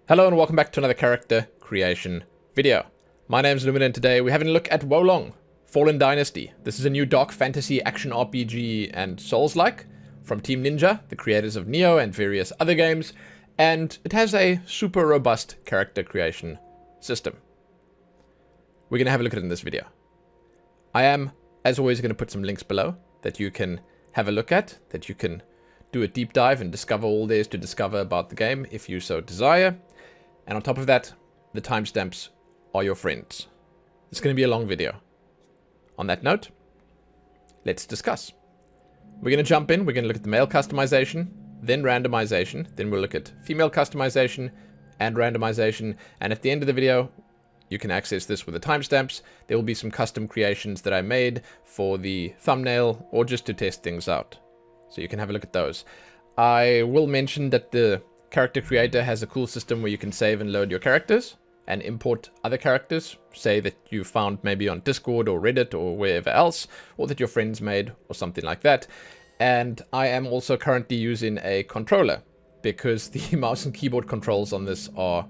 Hello and welcome back to another character creation video. My name is Lumina and today we're having a look at Wolong, Fallen Dynasty. This is a new dark fantasy action RPG and Souls-like from Team Ninja, the creators of Neo and various other games, and it has a super robust character creation system. We're going to have a look at it in this video. I am, as always, going to put some links below that you can have a look at, that you can do a deep dive and discover all there is to discover about the game if you so desire. And on top of that, the timestamps are your friends. It's going to be a long video. On that note, let's discuss. We're going to jump in. We're going to look at the male customization, then randomization. Then we'll look at female customization and randomization. And at the end of the video, you can access this with the timestamps. There will be some custom creations that I made for the thumbnail or just to test things out. So you can have a look at those. I will mention that the character creator has a cool system where you can save and load your characters and import other characters, say that you found maybe on Discord or Reddit or wherever else, or that your friends made or something like that. And I am also currently using a controller because the mouse and keyboard controls on this are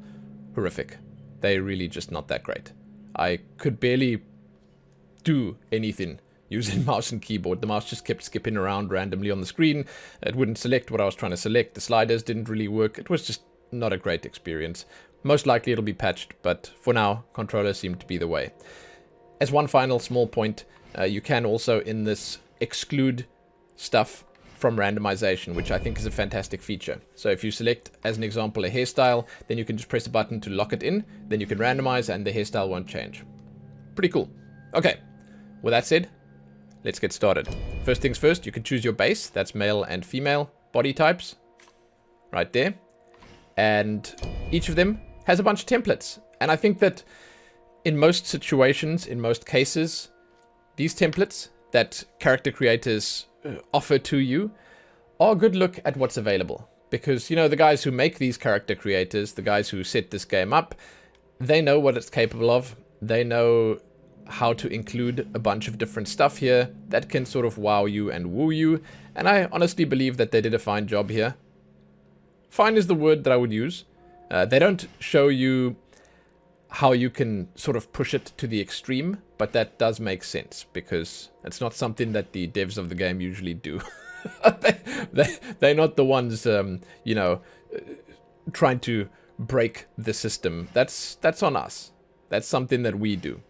horrific. They're really just not that great. I could barely do anything using mouse and keyboard. The mouse just kept skipping around randomly on the screen. It wouldn't select what I was trying to select. The sliders didn't really work. It was just not a great experience. Most likely it'll be patched, but for now, controllers seem to be the way. As one final small point, you can also in this exclude stuff from randomization, which I think is a fantastic feature. So if you select, as an example, a hairstyle, then you can just press a button to lock it in. Then you can randomize and the hairstyle won't change. Pretty cool. Okay, with that said, let's get started. First things first, you can choose your base. That's male and female body types. Right there. And each of them has a bunch of templates. And I think that in most situations, in most cases, these templates that character creators offer to you are a good look at what's available. Because, you know, the guys who make these character creators, the guys who set this game up, they know what it's capable of. They know how to include a bunch of different stuff here that can sort of wow you and woo you. And I honestly believe that they did a fine job here. Fine is the word that I would use. They don't show you how you can sort of push it to the extreme, but that does make sense because it's not something that the devs of the game usually do. They're not the ones, you know, trying to break the system. That's on us. That's something that we do.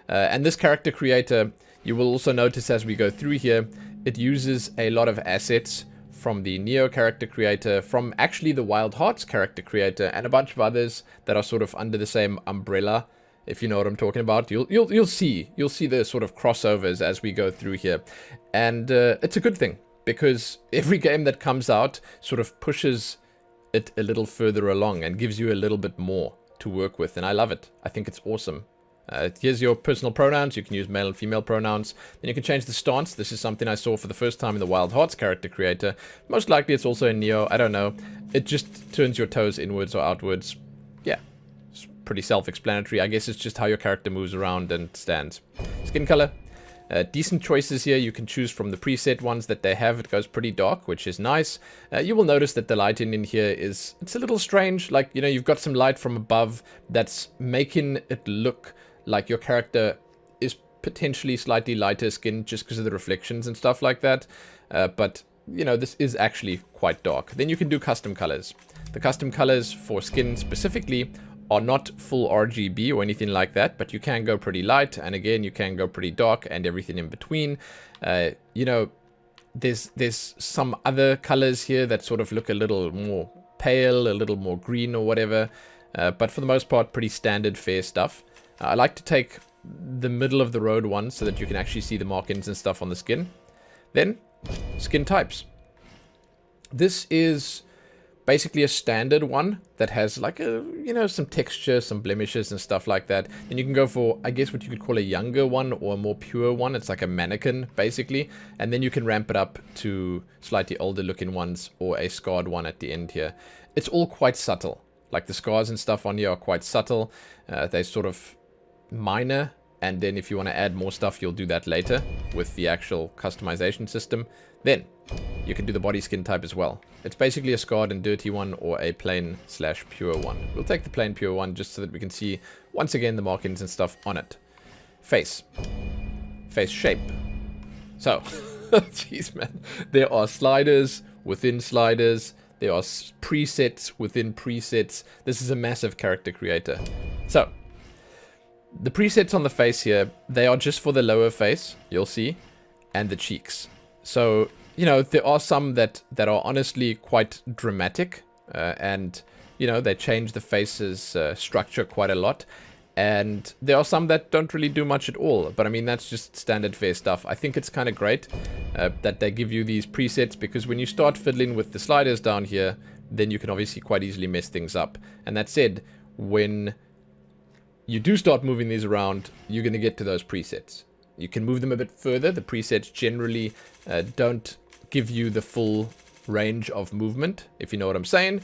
And this character creator, you will also notice as we go through here, it uses a lot of assets from the Neo character creator, from actually the Wild Hearts character creator, and a bunch of others that are sort of under the same umbrella. If you know what I'm talking about, you'll see the sort of crossovers as we go through here, and it's a good thing because every game that comes out sort of pushes it a little further along and gives you a little bit more to work with, and I love it. I think it's awesome. Here's your personal pronouns. You can use male and female pronouns. Then you can change the stance. This is something I saw for the first time in the Wild Hearts character creator. Most likely it's also in Neo. I don't know. It just turns your toes inwards or outwards. Yeah, it's pretty self-explanatory. I guess it's just how your character moves around and stands. Skin color. Decent choices here. You can choose from the preset ones that they have. It goes pretty dark, which is nice. You will notice that the lighting in here it's a little strange. Like, you know, you've got some light from above that's making it look like your character is potentially slightly lighter skinned just because of the reflections and stuff like that. But, you know, this is actually quite dark. Then you can do custom colors. The custom colors for skin specifically are not full RGB or anything like that, but you can go pretty light. And again, you can go pretty dark and everything in between. You know, there's some other colors here that sort of look a little more pale, a little more green or whatever. But for the most part, pretty standard fair stuff. I like to take the middle of the road one so that you can actually see the markings and stuff on the skin. Then, skin types. This is basically a standard one that has like a, you know, some texture, some blemishes and stuff like that. Then you can go for, I guess, what you could call a younger one or a more pure one. It's like a mannequin, basically. And then you can ramp it up to slightly older looking ones or a scarred one at the end here. It's all quite subtle. Like the scars and stuff on here are quite subtle. They sort of minor, and then if you want to add more stuff, you'll do that later with the actual customization system. Then you can do the body skin type as well. It's basically a scarred and dirty one or a plain / pure one. We'll take the plain pure one just so that we can see, once again, the markings and stuff on it. Face. Face shape. So, jeez, man. There are sliders within sliders. There are presets within presets. This is a massive character creator. So, the presets on the face here, they are just for the lower face, you'll see, and the cheeks. So, you know, there are some that are honestly quite dramatic, and, you know, they change the face's structure quite a lot. And there are some that don't really do much at all. But I mean, that's just standard fare stuff. I think it's kind of great that they give you these presets, because when you start fiddling with the sliders down here, then you can obviously quite easily mess things up. And that said, when you do start moving these around, you're going to get to those presets. You can move them a bit further. The presets generally don't give you the full range of movement, if you know what I'm saying.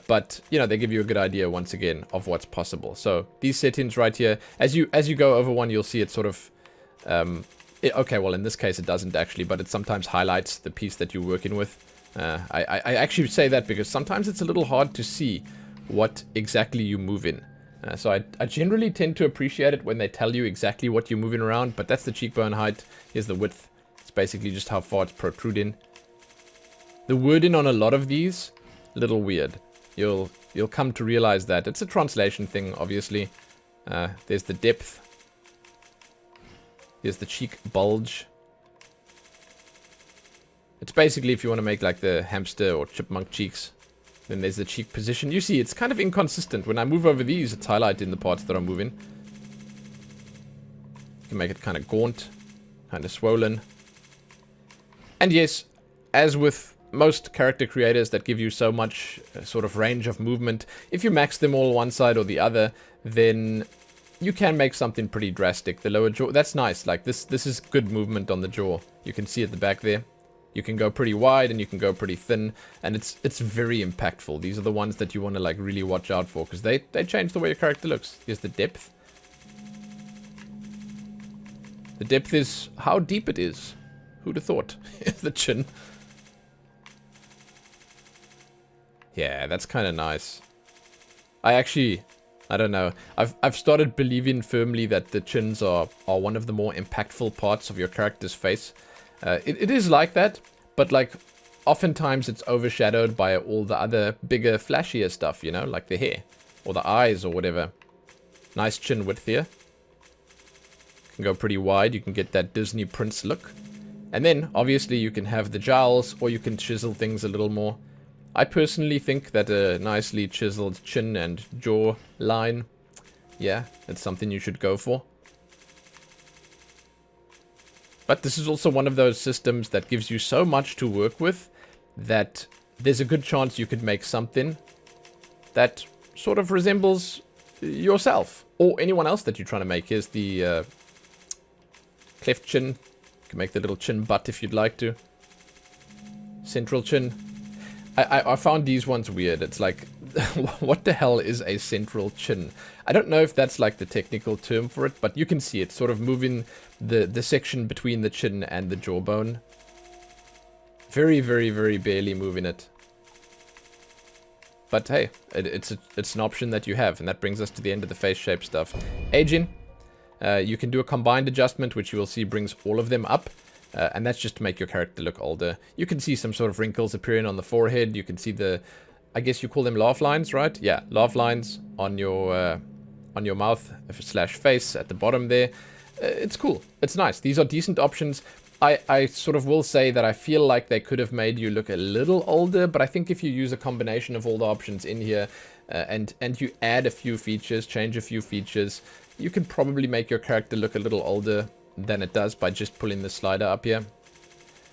But, you know, they give you a good idea, once again, of what's possible. So these settings right here, as you go over one, you'll see it sort of... okay, well, in this case, it doesn't actually, but it sometimes highlights the piece that you're working with. I actually say that because sometimes it's a little hard to see what exactly you move in. So I generally tend to appreciate it when they tell you exactly what you're moving around, but that's the cheekbone height. Here's the width. It's basically just how far it's protruding. The wording on a lot of these, a little weird. You'll come to realize that. It's a translation thing, obviously. There's the depth. Here's the cheek bulge. It's basically if you want to make like the hamster or chipmunk cheeks. Then there's the cheek position. You see, it's kind of inconsistent. When I move over these, it's highlighting the parts that I'm moving. You can make it kind of gaunt, kind of swollen. And yes, as with most character creators that give you so much sort of range of movement, if you max them all one side or the other, then you can make something pretty drastic. The lower jaw, that's nice. Like this is good movement on the jaw. You can see at the back there. You can go pretty wide and you can go pretty thin, and it's very impactful. These are the ones that you want to like really watch out for, because they change the way your character looks. Here's the depth. The depth is how deep it is. Who'd have thought? Here's the chin. Yeah, that's kind of nice. I don't know. I've started believing firmly that the chins are one of the more impactful parts of your character's face. It is like that, but like oftentimes it's overshadowed by all the other bigger, flashier stuff, you know, like the hair or the eyes or whatever. Nice chin width here. Can go pretty wide. You can get that Disney Prince look. And then obviously you can have the jowls, or you can chisel things a little more. I personally think that a nicely chiseled chin and jaw line, yeah, that's something you should go for. But this is also one of those systems that gives you so much to work with that there's a good chance you could make something that sort of resembles yourself or anyone else that you're trying to make. Here's the cleft chin. You can make the little chin butt if you'd like to. Central chin. I found these ones weird. It's like, what the hell is a central chin? I don't know if that's like the technical term for it, but you can see it sort of moving the section between the chin and the jawbone. Very, very, very barely moving it. But hey, it's an option that you have, and that brings us to the end of the face shape stuff. Aging. You can do a combined adjustment, which you will see brings all of them up. And that's just to make your character look older. You can see some sort of wrinkles appearing on the forehead. You can see the, I guess you call them laugh lines, right? Yeah, laugh lines on your mouth / face at the bottom there. It's cool. It's nice. These are decent options. I sort of will say that I feel like they could have made you look a little older, but I think if you use a combination of all the options in here and you add a few features, change a few features, you can probably make your character look a little older than it does by just pulling the slider up here.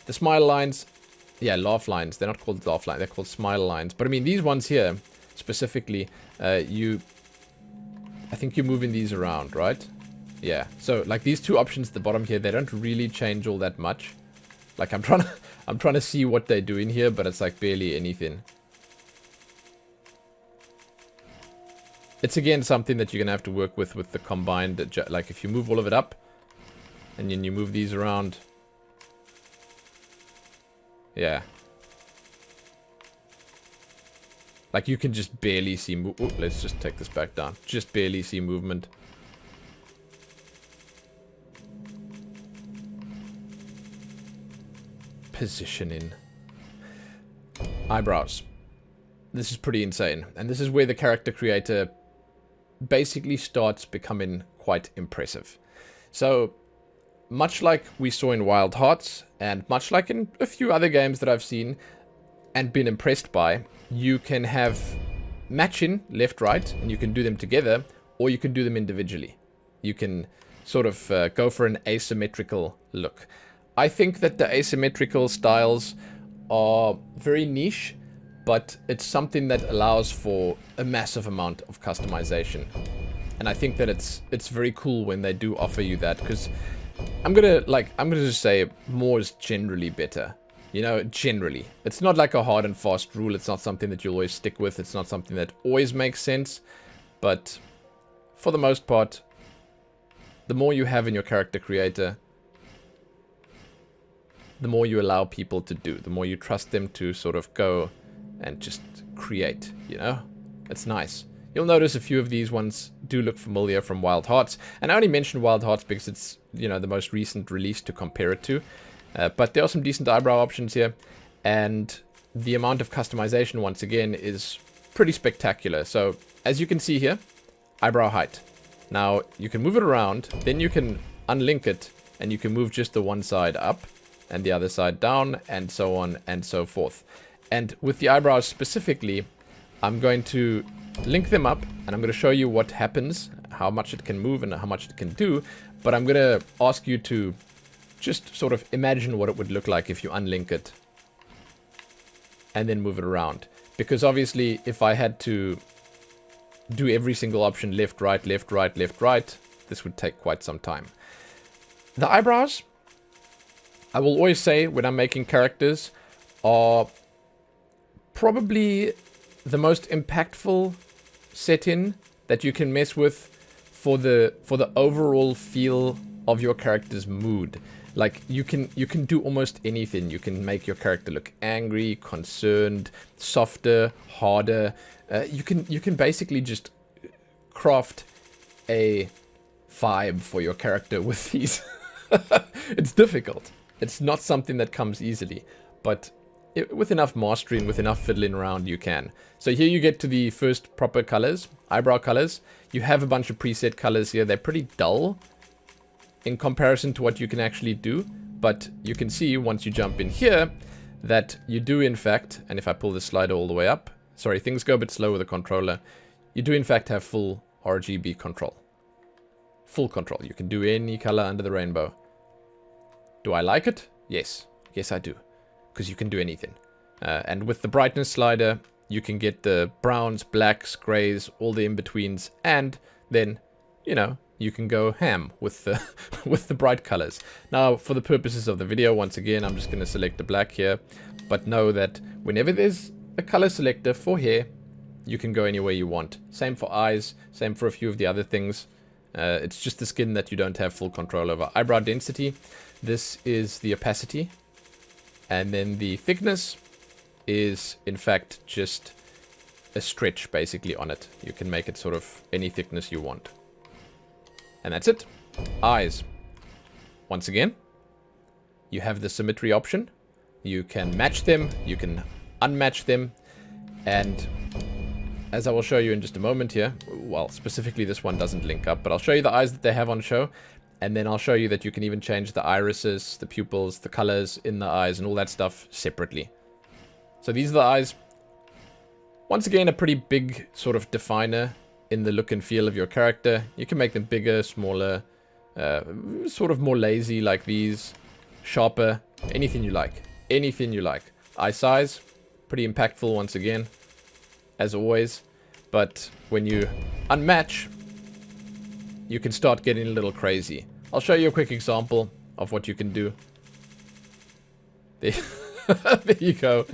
The smile lines, yeah, laugh lines. They're not called laugh lines, they're called smile lines. But I mean, these ones here, specifically, I think you're moving these around, right? Yeah, so like these two options at the bottom here, they don't really change all that much. Like I'm trying to see what they're doing here, but it's like barely anything. It's again something that you're gonna have to work with the combined, like if you move all of it up, and then you move these around. Yeah. Like, you can just barely see let's just take this back down. Just barely see movement. Positioning. Eyebrows. This is pretty insane. And this is where the character creator basically starts becoming quite impressive. So, much like we saw in Wild Hearts, and much like in a few other games that I've seen and been impressed by, you can have matching left-right, and you can do them together, or you can do them individually. You can sort of go for an asymmetrical look. I think that the asymmetrical styles are very niche, but it's something that allows for a massive amount of customization. And I think that it's very cool when they do offer you that, because I'm gonna just say more is generally better. You know, generally. It's not like a hard and fast rule. It's not something that you'll always stick with. It's not something that always makes sense. But for the most part, the more you have in your character creator, the more you allow people to do. The more you trust them to sort of go and just create, you know? It's nice. You'll notice a few of these ones do look familiar from Wild Hearts. And I only mentioned Wild Hearts because it's, you know, the most recent release to compare it to. But there are some decent eyebrow options here. And the amount of customization, once again, is pretty spectacular. So, as you can see here, eyebrow height. Now, you can move it around, then you can unlink it, and you can move just the one side up, and the other side down, and so on and so forth. And with the eyebrows specifically, I'm going to link them up, and I'm going to show you what happens, how much it can move and how much it can do. But I'm going to ask you to just sort of imagine what it would look like if you unlink it and then move it around. Because obviously, if I had to do every single option left, right, left, right, left, right, this would take quite some time. The eyebrows, I will always say when I'm making characters, are probably the most impactful setting that you can mess with for the overall feel of your character's mood. Like, you can do almost anything. You can make your character look angry, concerned, softer, harder. You can basically just craft a vibe for your character with these. It's difficult. It's not something that comes easily, but with enough mastery and with enough fiddling around, you can. So here you get to the first proper colors, eyebrow colors. You have a bunch of preset colors here. They're pretty dull in comparison to what you can actually do, but you can see once you jump in here that you do in fact, and if I pull the slider all the way up, sorry, things go a bit slow with the controller, you do in fact have full RGB control. Full control. You can do any color under the rainbow. Do I like it? Yes. Yes, I do. Because you can do anything. And with the brightness slider, you can get the browns, blacks, grays, all the in-betweens, and then, you know, you can go ham with the with the bright colors. Now, for the purposes of the video, once again, I'm just going to select the black here. But know that whenever there's a color selector for hair, you can go anywhere you want. Same for eyes, same for a few of the other things. It's just the skin that you don't have full control over. Eyebrow density, this is the opacity. And then the thickness is, in fact, just a stretch, basically, on it. You can make it sort of any thickness you want. And that's it. Eyes. Once again, you have the symmetry option. You can match them. You can unmatch them. And as I will show you in just a moment here, well, specifically this one doesn't link up, but I'll show you the eyes that they have on show. And then I'll show you that you can even change the irises, the pupils, the colors in the eyes, and all that stuff separately. So these are the eyes. Once again, a pretty big sort of definer in the look and feel of your character. You can make them bigger, smaller, sort of more lazy like these, sharper, anything you like. Anything you like. Eye size, pretty impactful once again, as always. But when you unmatch, you can start getting a little crazy. I'll show you a quick example of what you can do. There, there you go.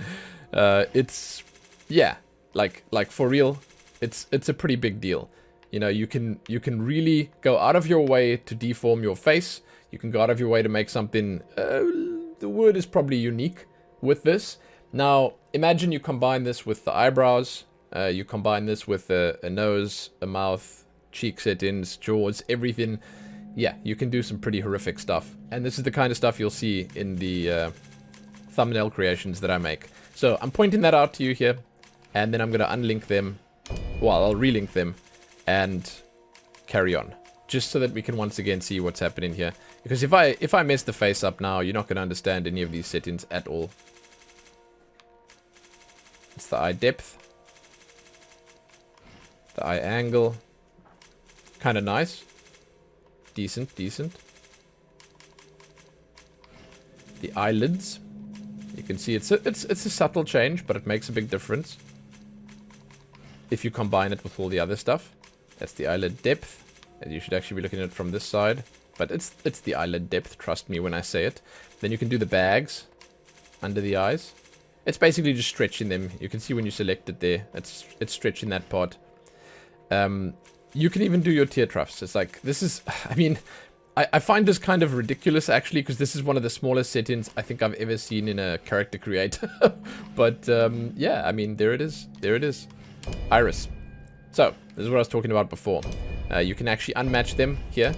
It's, yeah, like for real, it's a pretty big deal. You know, you can really go out of your way to deform your face. You can go out of your way to make something, the word is probably unique, with this. Now, imagine you combine this with the eyebrows, you combine this with a nose, a mouth, cheek settings, jaws, everything. Yeah, you can do some pretty horrific stuff. And this is the kind of stuff you'll see in the thumbnail creations that I make. So I'm pointing that out to you here, and then I'm going to unlink them. Well, I'll relink them and carry on, just so that we can once again see what's happening here. Because if I mess the face up now, you're not going to understand any of these settings at all. It's the eye depth, the eye angle, kind of nice, decent. The eyelids, you can see it's a subtle change, but it makes a big difference if you combine it with all the other stuff. That's the eyelid depth, and you should actually be looking at it from this side, but it's the eyelid depth, trust me when I say it. Then you can do the bags under the eyes. It's basically just stretching them. You can see when you select it there, it's stretching that part. You can even do your tear troughs. It's like, this is, I mean, I find this kind of ridiculous actually, because this is one of the smallest settings I think I've ever seen in a character creator. But yeah, I mean, there it is. There it is. Iris. So, this is what I was talking about before. You can actually unmatch them here,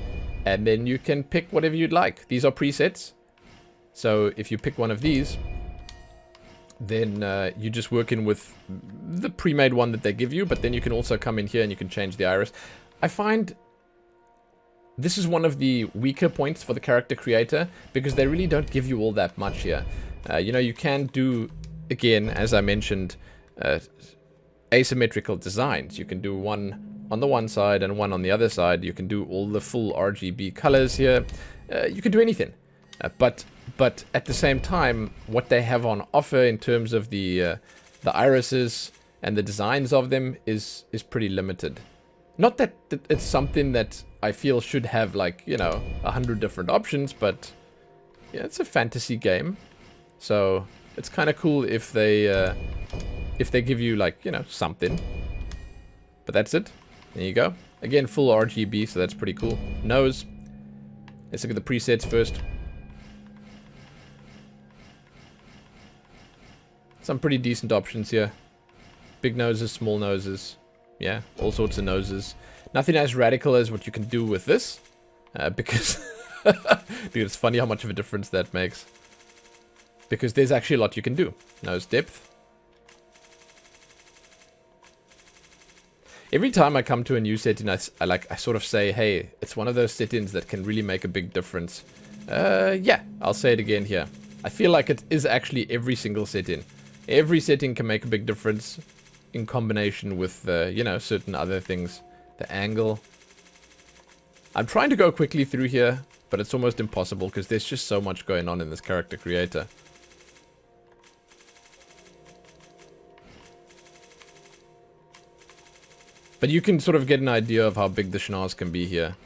and then you can pick whatever you'd like. These are presets. So, if you pick one of these, then you're just working with the pre-made one that they give you, but then you can also come in here and you can change the iris. I find this is one of the weaker points for the character creator, because they really don't give you all that much here. You know, you can do, again, as I mentioned, asymmetrical designs. You can do one on the one side and one on the other side. You can do all the full RGB colors here. You can do anything. But at the same time, what they have on offer in terms of the irises and the designs of them is pretty limited. Not that it's something that I feel should have, like, you know, 100 different options, but yeah, it's a fantasy game, so it's kind of cool if they give you, like, you know, something. But that's it. There you go. Again, full RGB, so that's pretty cool. Nose. Let's look at the presets first. Some pretty decent options here. Big noses, small noses. Yeah, all sorts of noses. Nothing as radical as what you can do with this. Because it's funny how much of a difference that makes. Because there's actually a lot you can do. Nose depth. Every time I come to a new setting, I sort of say, hey, it's one of those settings that can really make a big difference. Yeah, I'll say it again here. I feel like it is actually every single setting. Every setting can make a big difference in combination with, you know, certain other things. The angle. I'm trying to go quickly through here, but it's almost impossible because there's just so much going on in this character creator. But you can sort of get an idea of how big the schnoz can be here.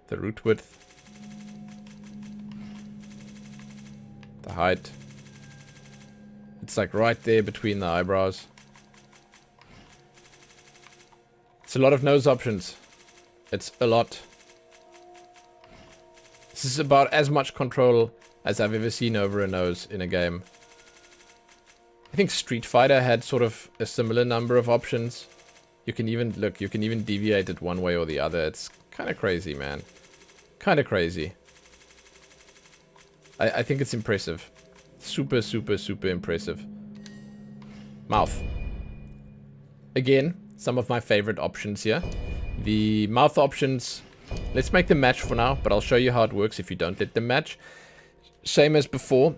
The root width. The height. It's like right there between the eyebrows. It's a lot of nose options. It's a lot. This is about as much control as I've ever seen over a nose in a game. I think Street Fighter had sort of a similar number of options. You can even, look, you can even deviate it one way or the other. It's kind of crazy, man. Kind of crazy. I think it's impressive. Super, super, super impressive. Mouth. Again, some of my favorite options here. The mouth options, let's make them match for now, but I'll show you how it works if you don't let them match. Same as before.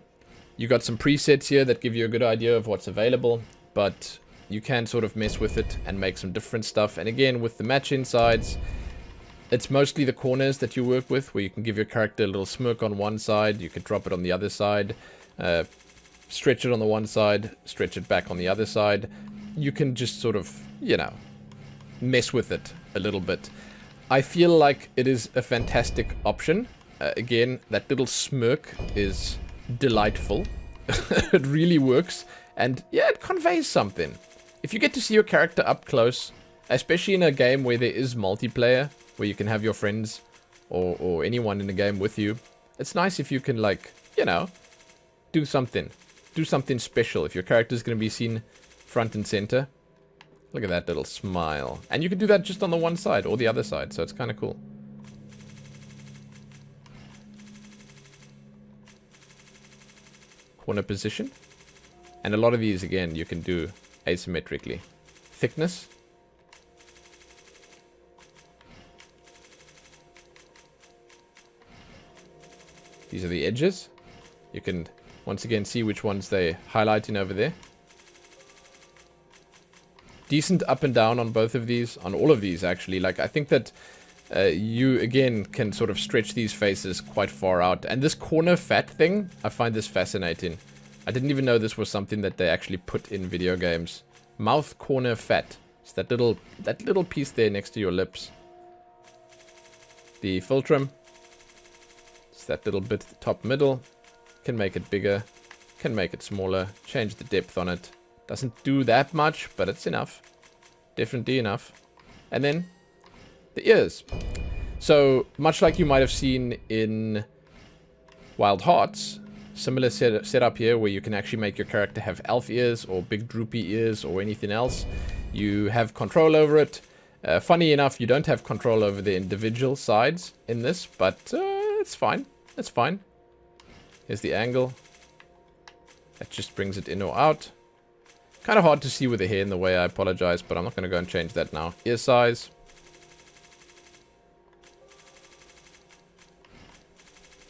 You got some presets here that give you a good idea of what's available, but you can sort of mess with it and make some different stuff. And again, with the match insides, it's mostly the corners that you work with, where you can give your character a little smirk on one side, you can drop it on the other side, stretch it on the one side, stretch it back on the other side. You can just sort of, you know, mess with it a little bit. I feel like it is a fantastic option. Again, that little smirk is delightful. It really works, and yeah, it conveys something. If you get to see your character up close, especially in a game where there is multiplayer, where you can have your friends or anyone in the game with you, It's nice if you can, like, you know, do something special. If your character is going to be seen front and center. Look at that little smile. And you can do that just on the one side or the other side, so it's kind of cool. Corner position. And a lot of these, again, you can do asymmetrically. Thickness. These are the edges. You can, once again, see which ones they're highlighting over there. Decent up and down on both of these, on all of these, actually. Like, I think that you, again, can sort of stretch these faces quite far out. And this corner fat thing, I find this fascinating. I didn't even know this was something that they actually put in video games. Mouth corner fat. It's that little piece there next to your lips. The fulcrum. It's that little bit at the top middle. Can make it bigger. Can make it smaller. Change the depth on it. Doesn't do that much, but it's enough. Definitely enough. And then the ears. So, much like you might have seen in Wild Hearts, similar setup here where you can actually make your character have elf ears or big droopy ears or anything else. You have control over it. Funny enough, you don't have control over the individual sides in this, but it's fine. It's fine. Here's the angle. That just brings it in or out. Kind of hard to see with the hair in the way, I apologize, but I'm not going to go and change that now. Ear size.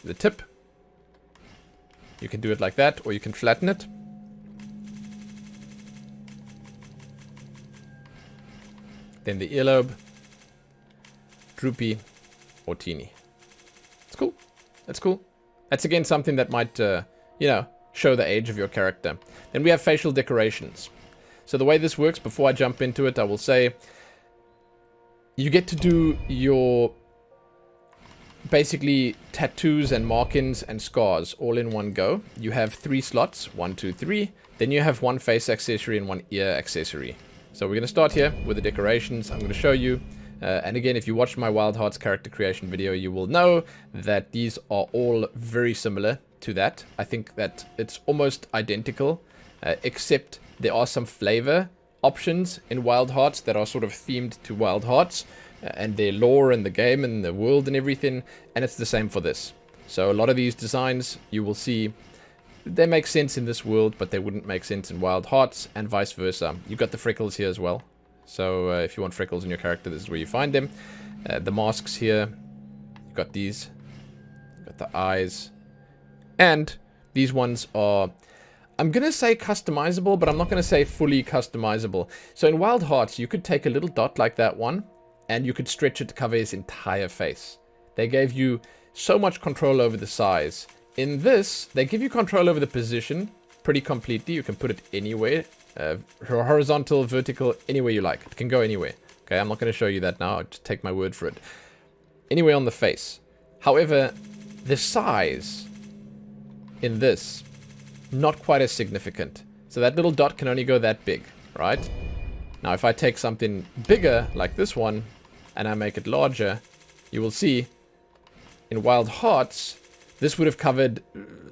The tip. You can do it like that, or you can flatten it. Then the earlobe. Droopy or teeny. It's cool. That's cool. That's again something that might, you know, show the age of your character. Then we have facial decorations. So the way this works, before I jump into it, I will say you get to do your basically tattoos and markings and scars all in one go. You have 3 slots, 1, 2, 3. Then you have 1 face accessory and 1 ear accessory. So we're going to start here with the decorations. I'm going to show you. And again, if you watched my Wild Hearts character creation video, you will know that these are all very similar to that. I think that it's almost identical, except there are some flavor options in Wild Hearts that are sort of themed to Wild Hearts and their lore and the game and the world and everything, and it's the same for this. So a lot of these designs you will see, they make sense in this world, but they wouldn't make sense in Wild Hearts, and vice versa. You've got the freckles here as well. So if you want freckles in your character, this is where you find them. The masks here, you've got these, you've got the eyes. And these ones are, I'm going to say customizable, but I'm not going to say fully customizable. So in Wild Hearts, you could take a little dot like that one, and you could stretch it to cover his entire face. They gave you so much control over the size. In this, they give you control over the position pretty completely. You can put it anywhere, horizontal, vertical, anywhere you like. It can go anywhere. Okay, I'm not going to show you that now. I'll just take my word for it. Anywhere on the face. However, the size in this, not quite as significant. So that little dot can only go that big, right? Now, if I take something bigger, like this one, and I make it larger, you will see in Wild Hearts, this would have covered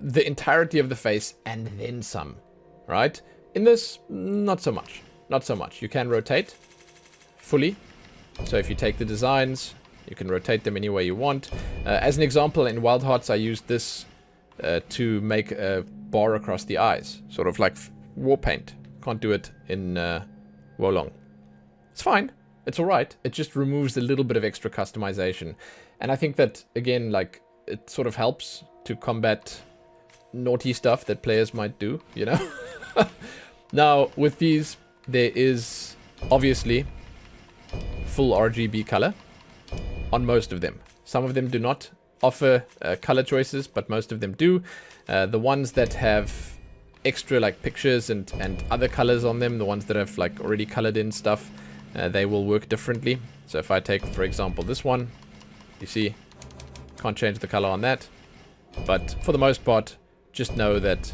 the entirety of the face and then some, right? In this, not so much. Not so much. You can rotate fully. So if you take the designs, you can rotate them any way you want. As an example, in Wild Hearts, I used this to make a bar across the eyes. Sort of like war paint. Can't do it in Wolong. It's fine. It's alright. It just removes a little bit of extra customization. And I think that, again, like, it sort of helps to combat naughty stuff that players might do, you know? Now, with these, there is obviously full RGB color on most of them. Some of them do not offer color choices, but most of them do. The ones that have extra like pictures and other colors on them, the ones that have like already colored in stuff, they will work differently. So if I take, for example, this one, you see, can't change the color on that. But for the most part, just know that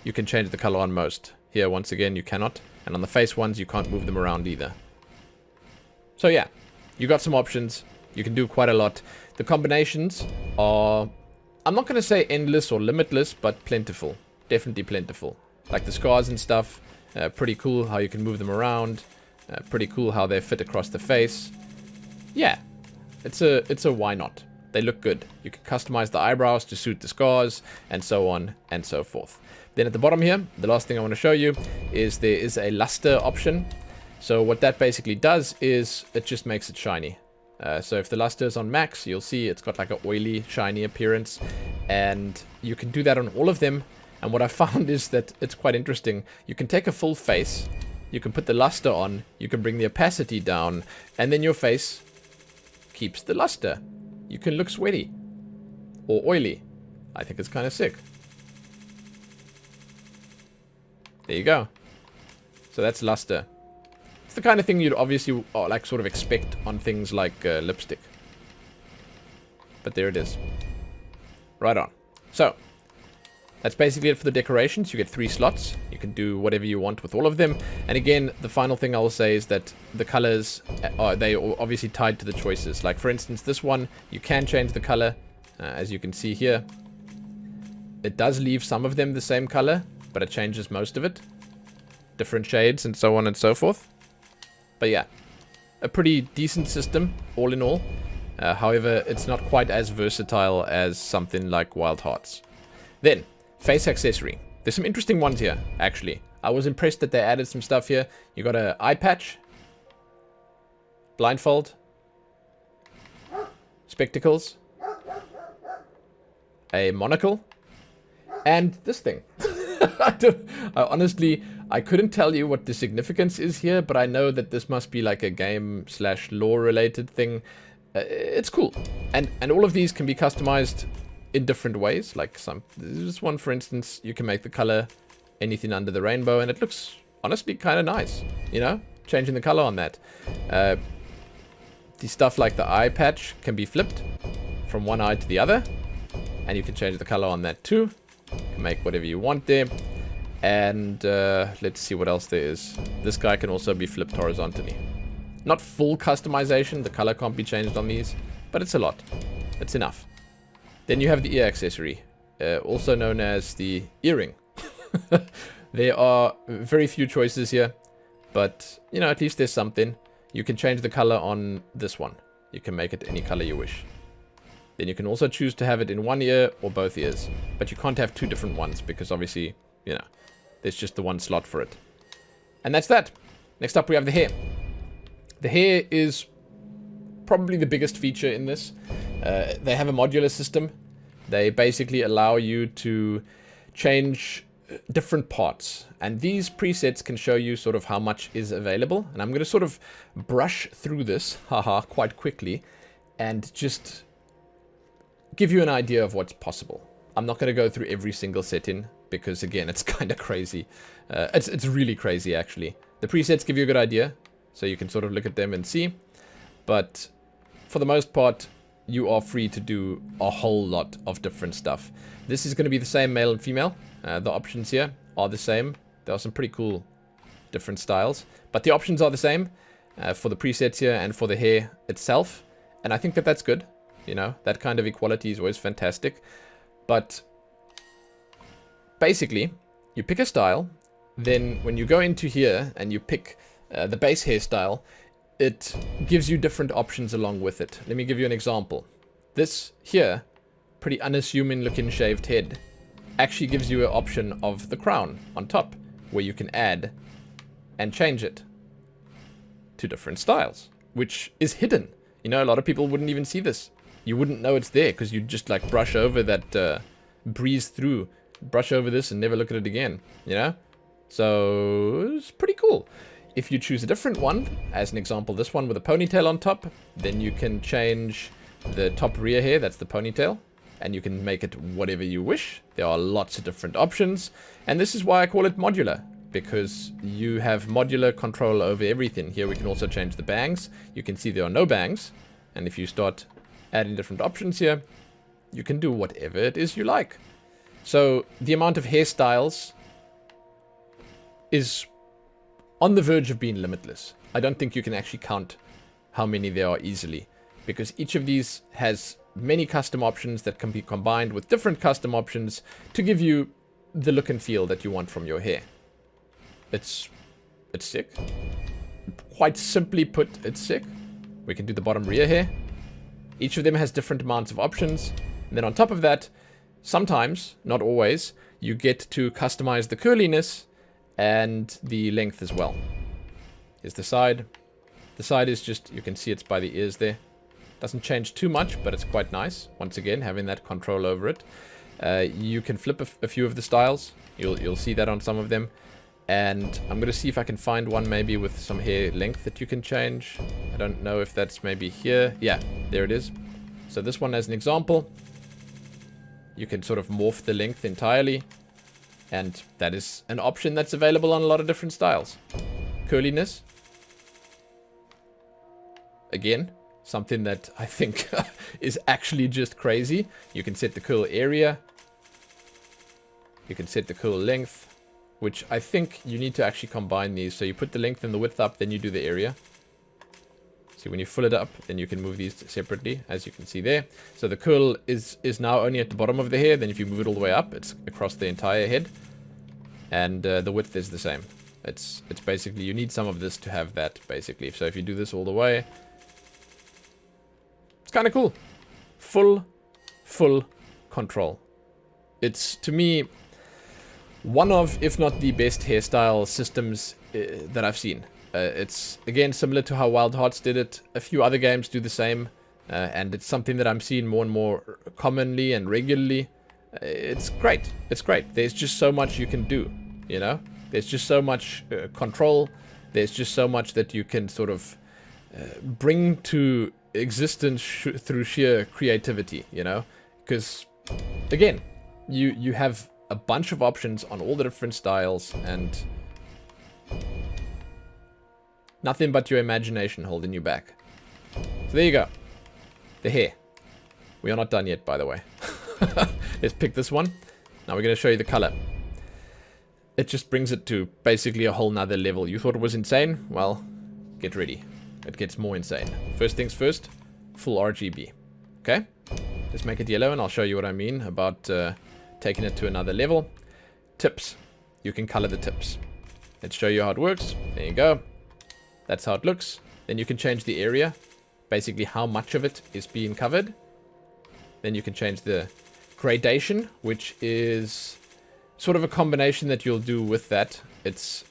you can change the color on most. Here, once again, you cannot. And on the face ones, you can't move them around either. So yeah, you got some options. You can do quite a lot. The combinations are I'm not going to say endless or limitless, but plentiful. Definitely plentiful. Like the scars and stuff, pretty cool how you can move them around. Pretty cool how they fit across the face. Yeah, it's a why not. They look good. You can customize the eyebrows to suit the scars, and so on and so forth. Then at the bottom here, the last thing I want to show you is there is a luster option. So what that basically does is it just makes it shiny. So if the luster is on max, you'll see it's got like an oily, shiny appearance. And you can do that on all of them. And what I found is that it's quite interesting. You can take a full face, you can put the luster on, you can bring the opacity down, and then your face keeps the luster. You can look sweaty or oily. I think it's kind of sick. There you go. So that's luster. It's the kind of thing you'd obviously like sort of expect on things like lipstick. But there it is. Right on. So that's basically it for the decorations. You get 3 slots. You can do whatever you want with all of them. And again, the final thing I will say is that the colors, they are obviously tied to the choices. Like for instance, this one, you can change the color. As you can see here, it does leave some of them the same color, but it changes most of it. Different shades and so on and so forth. But yeah, a pretty decent system, all in all. However, it's not quite as versatile as something like Wild Hearts. Then, face accessory. There's some interesting ones here, actually. I was impressed that they added some stuff here. You got an eye patch, blindfold, spectacles, a monocle, and this thing. I couldn't tell you what the significance is here, but I know that this must be like a game/lore related thing. It's cool. And all of these can be customized in different ways. Like this one, for instance, you can make the color anything under the rainbow, and it looks honestly kind of nice, you know, changing the color on that. The stuff like the eye patch can be flipped from one eye to the other, and you can change the color on that too. You can make whatever you want there. And let's see what else there is. This guy can also be flipped horizontally. Not full customization, the color can't be changed on these, but it's a lot. It's enough. Then you have the ear accessory, also known as the earring. There are very few choices here, but, you know, at least there's something. You can change the color on this one. You can make it any color you wish. Then you can also choose to have it in one ear or both ears, but you can't have 2 different ones because obviously, you know, there's just the one slot for it. And that's that. Next up we have the hair. The hair is probably the biggest feature in this. They have a modular system. They basically allow you to change different parts. And these presets can show you sort of how much is available. And I'm going to sort of brush through this, quite quickly. And just give you an idea of what's possible. I'm not going to go through every single setting, because again, it's kind of crazy. It's really crazy, actually. The presets give you a good idea, so you can sort of look at them and see. But for the most part, you are free to do a whole lot of different stuff. This is going to be the same male and female. The options here are the same. There are some pretty cool different styles, but the options are the same for the presets here and for the hair itself. And I think that that's good. You know, that kind of equality is always fantastic. But basically, you pick a style. Then when you go into here and you pick the base hairstyle, it gives you different options along with it. Let me give you an example. This here, pretty unassuming looking shaved head, actually gives you an option of the crown on top, where you can add and change it to different styles, which is hidden. You know, a lot of people wouldn't even see this. You wouldn't know it's there because you'd just like brush over that, breeze through, brush over this and never look at it again, you know? So it's pretty cool. If you choose a different one, as an example, this one with a ponytail on top, then you can change the top rear hair, that's the ponytail, and you can make it whatever you wish. There are lots of different options, and this is why I call it modular, because you have modular control over everything. Here we can also change the bangs. You can see there are no bangs, and if you start adding different options here, you can do whatever it is you like. So the amount of hairstyles is on the verge of being limitless. I don't think you can actually count how many there are easily, because each of these has many custom options that can be combined with different custom options to give you the look and feel that you want from your hair. It's sick. Quite simply put, it's sick. We can do the bottom rear hair. Each of them has different amounts of options. And then on top of that, sometimes, not always, you get to customize the curliness and the length as well. Here's the side. The side is just, you can see it's by the ears there. Doesn't change too much, but it's quite nice. Once again, having that control over it. You can flip a few of the styles. You'll see that on some of them. And I'm going to see if I can find one maybe with some hair length that you can change. I don't know if that's maybe here. Yeah, there it is. So this one as an example. You can sort of morph the length entirely. And that is an option that's available on a lot of different styles. Curliness. Again, something that I think is actually just crazy. You can set the curl area. You can set the curl length, which I think you need to actually combine these. So you put the length and the width up, then you do the area. See, when you fill it up, then you can move these separately, as you can see there. So the curl is now only at the bottom of the hair. Then if you move it all the way up, it's across the entire head. And the width is the same. It's basically, you need some of this to have that, basically. So if you do this all the way, it's kind of cool. Full control. It's, to me, one of, if not the best hairstyle systems that I've seen. It's, again, similar to how Wild Hearts did it. A few other games do the same. And it's something that I'm seeing more and more commonly and regularly. It's great. It's great. There's just so much you can do, you know? There's just so much control. There's just so much that you can sort of bring to existence through sheer creativity, you know? Because, again, you have a bunch of options on all the different styles and nothing but your imagination holding you back. So there you go. The hair. We are not done yet, by the way. Let's pick this one. Now we're going to show you the color. It just brings it to basically a whole nother level. You thought it was insane? Well, get ready. It gets more insane. First things first, full RGB. Okay? Let's make it yellow and I'll show you what I mean about taking it to another level. Tips. You can color the tips. Let's show you how it works. There you go. That's how it looks. Then you can change the area. Basically how much of it is being covered. Then you can change the gradation, which is sort of a combination that you'll do with that. It's...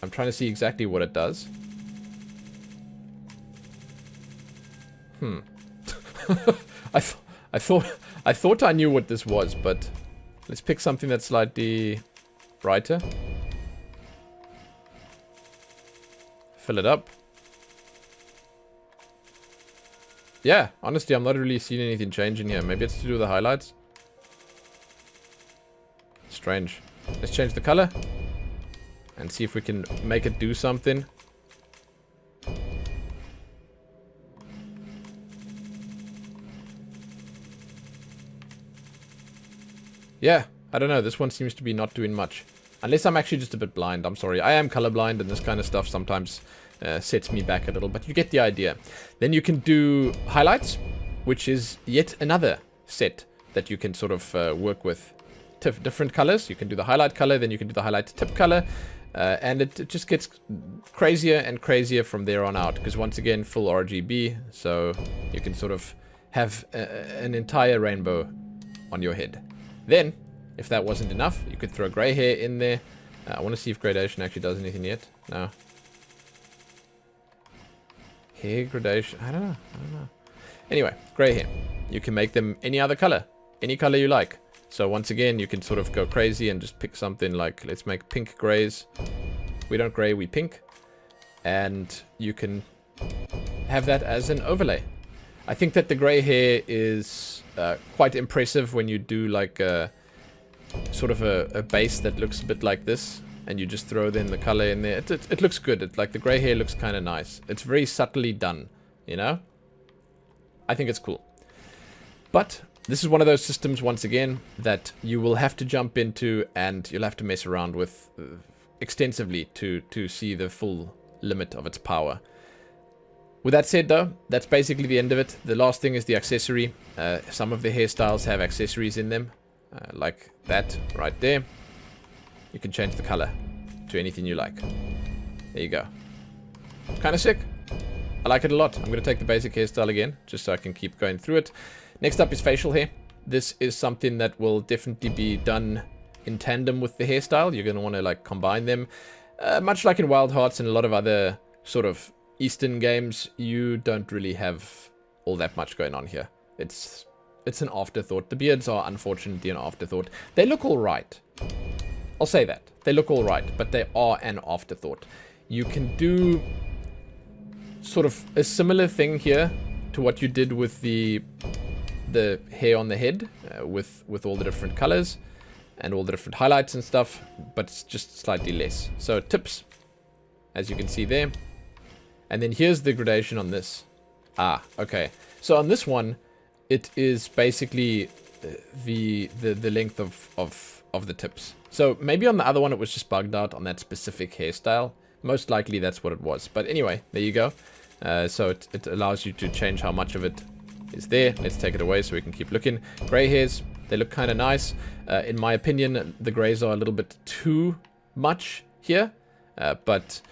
I'm trying to see exactly what it does. I thought I knew what this was, but let's pick something that's slightly brighter. Fill it up. Yeah, honestly, I'm not really seeing anything change in here. Maybe it's to do with the highlights. Strange. Let's change the color. And see if we can make it do something. Yeah, I don't know. This one seems to be not doing much. Unless I'm actually just a bit blind. I'm sorry. I am colorblind and this kind of stuff sometimes sets me back a little. But you get the idea. Then you can do highlights, which is yet another set that you can sort of work with. Different colors. You can do the highlight color. Then you can do the highlight tip color. And it just gets crazier and crazier from there on out. Because once again, full RGB. So you can sort of have an entire rainbow on your head. Then, if that wasn't enough, you could throw gray hair in there. I want to see if gradation actually does anything yet. No. Hair gradation. I don't know. Anyway, gray hair. You can make them any other color. Any color you like. So once again, you can sort of go crazy and just pick something like, let's make pink grays. We don't gray, we pink. And you can have that as an overlay. I think that the gray hair is quite impressive when you do like a sort of a base that looks a bit like this. And you just throw then the color in there. It looks good. Like the gray hair looks kind of nice. It's very subtly done, you know? I think it's cool. But this is one of those systems, once again, that you will have to jump into and you'll have to mess around with extensively to see the full limit of its power. With that said, though, that's basically the end of it. The last thing is the accessory. Some of the hairstyles have accessories in them, like that right there. You can change the color to anything you like. There you go. Kind of sick. I like it a lot. I'm going to take the basic hairstyle again, just so I can keep going through it. Next up is facial hair. This is something that will definitely be done in tandem with the hairstyle. You're going to want to like combine them. Much like in Wild Hearts and a lot of other sort of Eastern games, you don't really have all that much going on here. It's an afterthought. The beards are unfortunately an afterthought. They look all right. I'll say that. They look all right, but they are an afterthought. You can do sort of a similar thing here to what you did with the hair on the head, with all the different colors and all the different highlights and stuff, but it's just slightly less. So tips, as you can see there. And then here's the gradation on this. Ah, okay. So on this one, it is basically the length of the tips. So maybe on the other one it was just bugged out on that specific hairstyle. Most likely that's what it was. But anyway, there you go. So it allows you to change how much of it is there. Let's take it away so we can keep looking. Gray hairs, they look kind of nice. In my opinion, the grays are a little bit too much here. But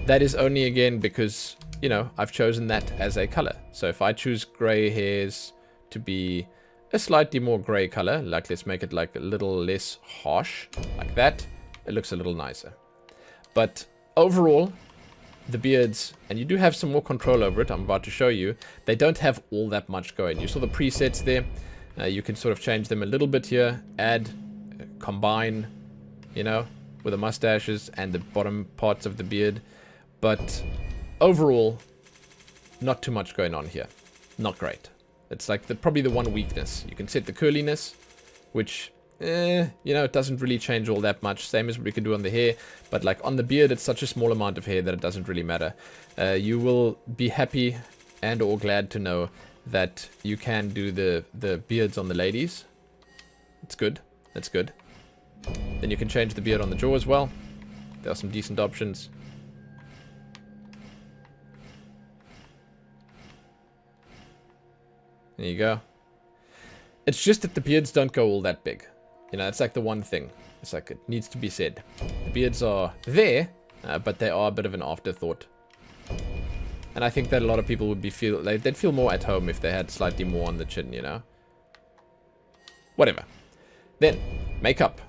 that is only, again, because, you know, I've chosen that as a color. So if I choose gray hairs to be a slightly more gray color, like let's make it like a little less harsh, like that, it looks a little nicer. But overall, the beards, and you do have some more control over it, I'm about to show you, they don't have all that much going. You saw the presets there. You can sort of change them a little bit here, add, combine, you know, with the mustaches and the bottom parts of the beard. But overall, not too much going on here. Not great. It's like probably the one weakness. You can set the curliness, which, you know, it doesn't really change all that much. Same as what we can do on the hair. But like on the beard, it's such a small amount of hair that it doesn't really matter. You will be happy and or glad to know that you can do the beards on the ladies. It's good. That's good. Then you can change the beard on the jaw as well. There are some decent options. There you go. It's just that the beards don't go all that big. You know, it's like the one thing. It's like it needs to be said. The beards are there, but they are a bit of an afterthought. And I think that a lot of people would they'd feel more at home if they had slightly more on the chin, you know? Whatever. Then, makeup.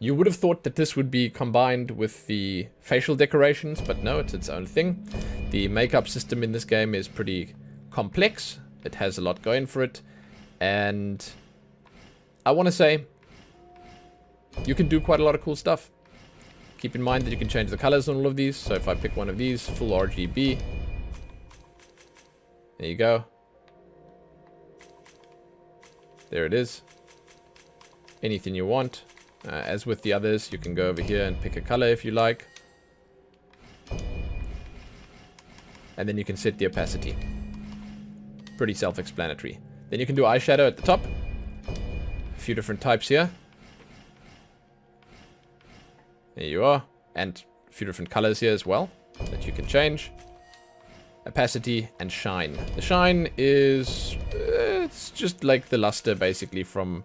You would have thought that this would be combined with the facial decorations, but no, it's its own thing. The makeup system in this game is pretty complex. It has a lot going for it. And I want to say, you can do quite a lot of cool stuff. Keep in mind that you can change the colors on all of these. So if I pick one of these, full RGB. There you go. There it is. Anything you want. As with the others, you can go over here and pick a color if you like. And then you can set the opacity. Pretty self-explanatory. Then you can do eyeshadow at the top. A few different types here. There you are. And a few different colors here as well that you can change. Opacity and shine. The shine is... it's just like the luster basically from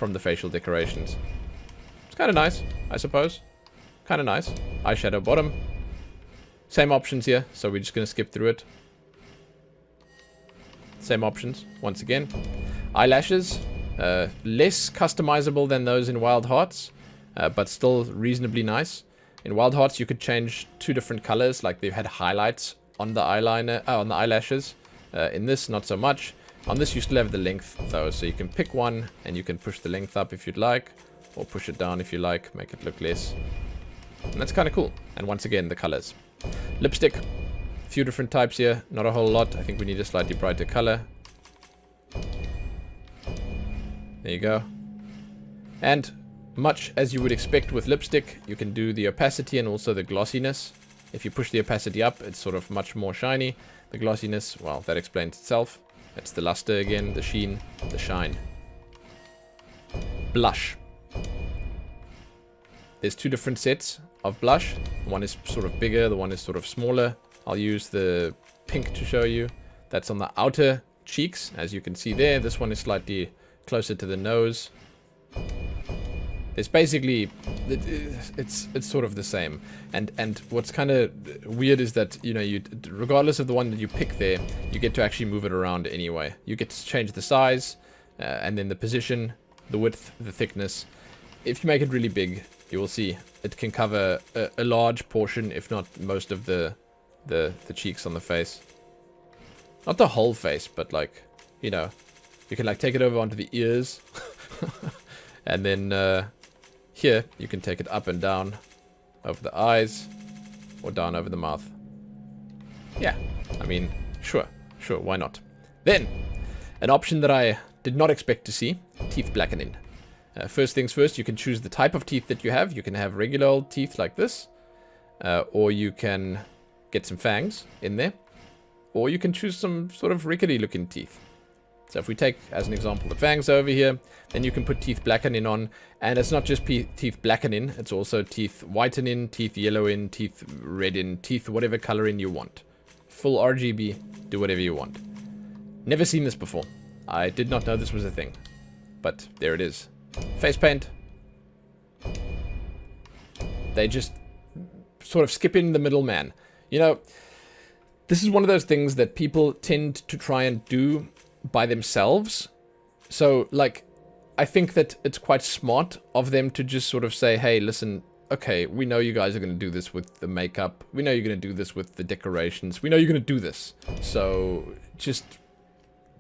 the facial decorations. It's kind of nice, I suppose. Kind of nice. Eyeshadow bottom. Same options here, so we're just going to skip through it. Same options, once again. Eyelashes. Less customizable than those in Wild Hearts, but still reasonably nice. In Wild Hearts, you could change two different colors, like they've had highlights on the eyeliner, on the eyelashes. In this, not so much. On this, you still have the length, though, so you can pick one, and you can push the length up if you'd like, or push it down if you like, make it look less. And that's kind of cool. And once again, the colors. Lipstick. A few different types here, not a whole lot. I think we need a slightly brighter color. There you go. And much as you would expect with lipstick, you can do the opacity and also the glossiness. If you push the opacity up, it's sort of much more shiny. The glossiness, well, that explains itself. That's the luster again, the sheen, the shine. Blush. There's two different sets of blush. One is sort of bigger, the one is sort of smaller. I'll use the pink to show you. That's on the outer cheeks, as you can see there. This one is slightly closer to the nose. It's basically, it's sort of the same. And what's kind of weird is that, you know, regardless of the one that you pick there, you get to actually move it around anyway. You get to change the size, and then the position, the width, the thickness. If you make it really big, you will see it can cover a large portion, if not most of the cheeks on the face. Not the whole face, but like, you know, you can like take it over onto the ears. And then here, you can take it up and down over the eyes or down over the mouth. Yeah, I mean, sure, why not? Then, an option that I did not expect to see, teeth blackening. First things first, you can choose the type of teeth that you have. You can have regular old teeth like this, or you can get some fangs in there, or you can choose some sort of rickety looking teeth. So if we take, as an example, the fangs over here, then you can put teeth blackening on. And it's not just teeth blackening, it's also teeth whitening, teeth yellowing, teeth redden, teeth whatever coloring you want. Full RGB, do whatever you want. Never seen this before. I did not know this was a thing. But there it is. Face paint. They just sort of skip in the middleman. You know, this is one of those things that people tend to try and do by themselves. So, like, I think that it's quite smart of them to just sort of say, hey, listen, okay, we know you guys are going to do this with the makeup. We know you're going to do this with the decorations. We know you're going to do this. So, just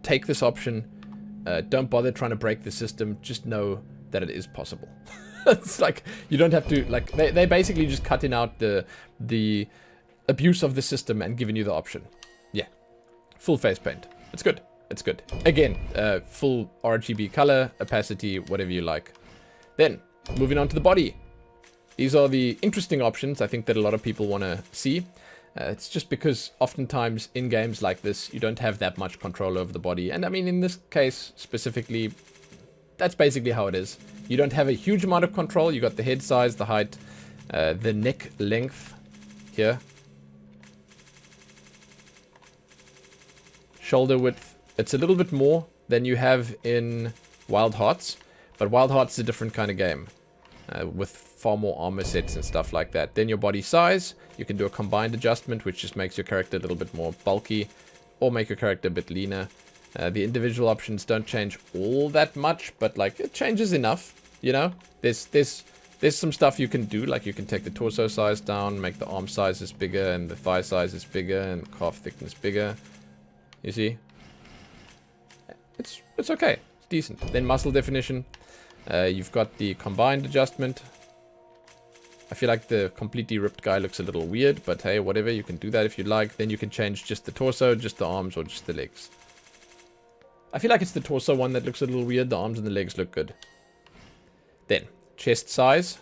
take this option. Don't bother trying to break the system. Just know that it is possible. It's like, you don't have to, like, they basically just cutting out the abuse of the system and giving you the option. Yeah. Full face paint. It's good. It's good. Again, full RGB color, opacity, whatever you like. Then, moving on to the body. These are the interesting options I think that a lot of people want to see. It's just because oftentimes in games like this, you don't have that much control over the body. And I mean, in this case specifically, that's basically how it is. You don't have a huge amount of control. You got the head size, the height, the neck length here. Shoulder width. It's a little bit more than you have in Wild Hearts, but Wild Hearts is a different kind of game, with far more armor sets and stuff like that. Then your body size, you can do a combined adjustment, which just makes your character a little bit more bulky, or make your character a bit leaner. The individual options don't change all that much, but like it changes enough, you know? There's some stuff you can do, like you can take the torso size down, make the arm sizes bigger, and the thigh sizes bigger, and the calf thickness bigger. You see? It's okay. It's decent. Then muscle definition. You've got the combined adjustment. I feel like the completely ripped guy looks a little weird, but hey, whatever. You can do that if you like. Then you can change just the torso, just the arms, or just the legs. I feel like it's the torso one that looks a little weird. The arms and the legs look good. Then, chest size.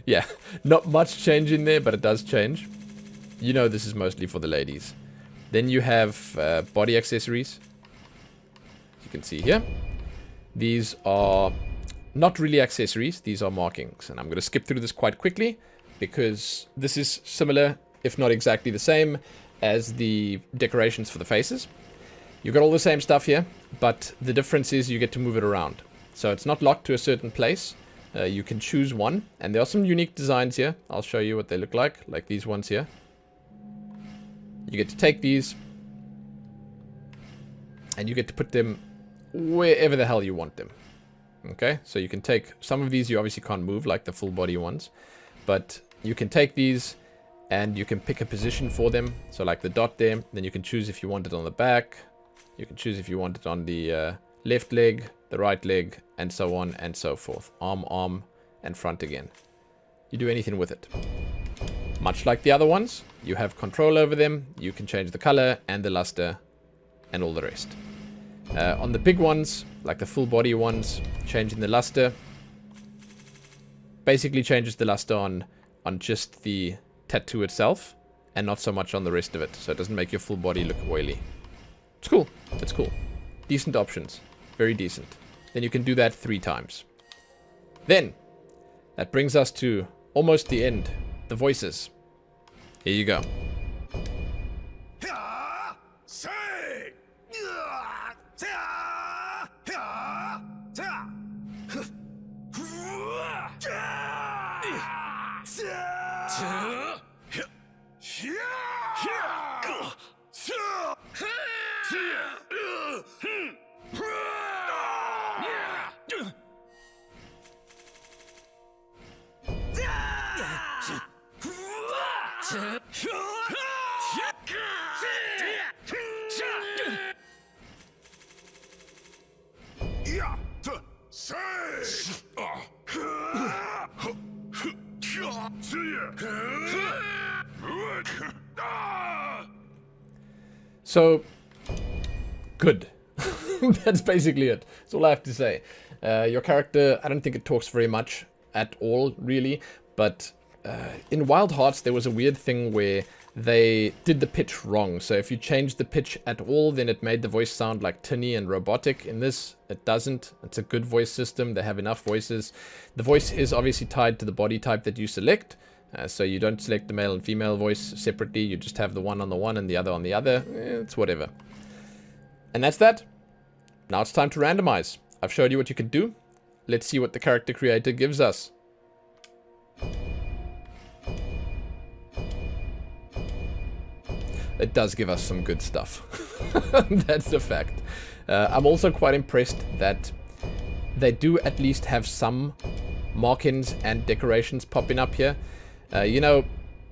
Yeah, not much change in there, but it does change. You know this is mostly for the ladies. Then you have body accessories. You can see here. These are not really accessories. These are markings. And I'm going to skip through this quite quickly because this is similar, if not exactly the same, as the decorations for the faces. You've got all the same stuff here, but the difference is you get to move it around. So it's not locked to a certain place. You can choose one. And there are some unique designs here. I'll show you what they look like these ones here. You get to take these, and you get to put them wherever the hell you want them. Okay, so you can take some of these, you obviously can't move like the full body ones, but you can take these and you can pick a position for them. So like the dot there, then you can choose if you want it on the back, you can choose if you want it on the left leg, the right leg, and so on and so forth. Arm, and front again. You do anything with it. Much like the other ones, you have control over them. You can change the color and the luster and all the rest. On the big ones, like the full body ones, changing the luster basically changes the luster on just the tattoo itself and not so much on the rest of it. So it doesn't make your full body look oily. It's cool. It's cool. Decent options. Very decent. Then you can do that 3 times. Then, that brings us to almost the end the voices. Here you go. So, good. That's basically it. That's all I have to say. Your character, I don't think it talks very much at all, really. But in Wild Hearts, there was a weird thing where they did the pitch wrong. So if you changed the pitch at all, then it made the voice sound like tinny and robotic. In this, it doesn't. It's a good voice system. They have enough voices. The voice is obviously tied to the body type that you select. So you don't select the male and female voice separately. You just have the one on the one and the other on the other. It's whatever. And that's that. Now it's time to randomize. I've showed you what you can do. Let's see what the character creator gives us. It does give us some good stuff. That's a fact. I'm also quite impressed that they do at least have some markings and decorations popping up here. You know,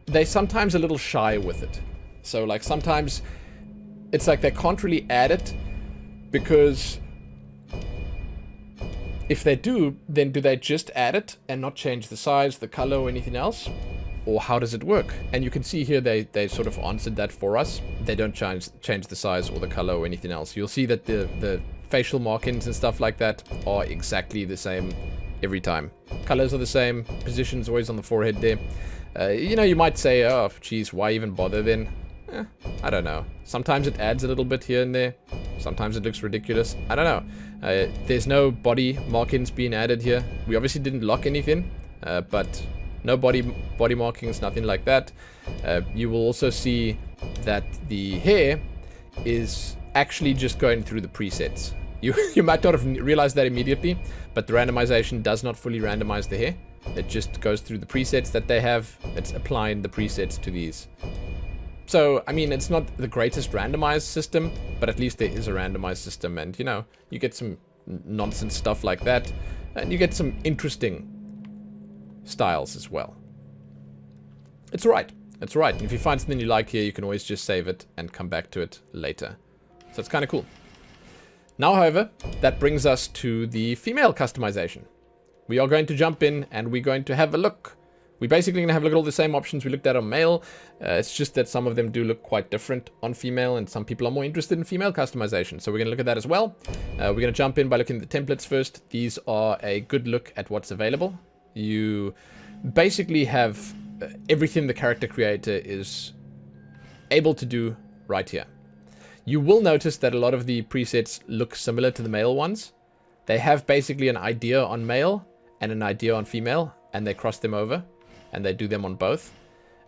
they're sometimes a little shy with it. So, like, sometimes it's like they can't really add it because if they do, then do they just add it and not change the size, the color, or anything else? Or how does it work? And you can see here they sort of answered that for us. They don't change the size or the color or anything else. You'll see that the facial markings and stuff like that are exactly the same every time. Colors are the same. Position's always on the forehead there. You know, you might say, oh, geez, why even bother then? I don't know. Sometimes it adds a little bit here and there. Sometimes it looks ridiculous. I don't know. There's no body markings being added here. We obviously didn't lock anything, but no body markings, nothing like that. You will also see that the hair is actually just going through the presets. You might not have realized that immediately, but the randomization does not fully randomize the hair. It just goes through the presets that they have. It's applying the presets to these. So, I mean, it's not the greatest randomized system, but at least there is a randomized system. And, you know, you get some nonsense stuff like that. And you get some interesting styles as well. It's alright. It's alright. And if you find something you like here, you can always just save it and come back to it later. So it's kind of cool. Now, however, that brings us to the female customization. We are going to jump in and we're going to have a look. We're basically going to have a look at all the same options we looked at on male. It's just that some of them do look quite different on female and some people are more interested in female customization. So we're going to look at that as well. We're going to jump in by looking at the templates first. These are a good look at what's available. You basically have everything the character creator is able to do right here. You will notice that a lot of the presets look similar to the male ones. They have basically an idea on male and an idea on female, and they cross them over, and they do them on both.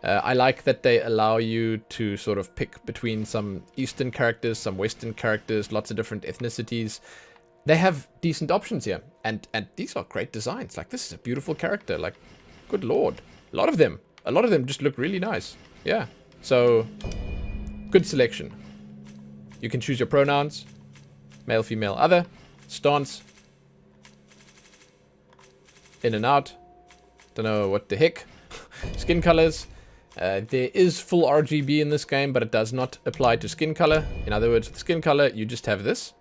I like that they allow you to sort of pick between some Eastern characters, some Western characters, lots of different ethnicities. They have decent options here, and these are great designs. Like, this is a beautiful character. Like, good lord. A lot of them just look really nice. Yeah. So, good selection. You can choose your pronouns. Male, female, other. Stance. In and out. Don't know what the heck. Skin colors. There is full RGB in this game, but it does not apply to skin color. In other words, with skin color, you just have this.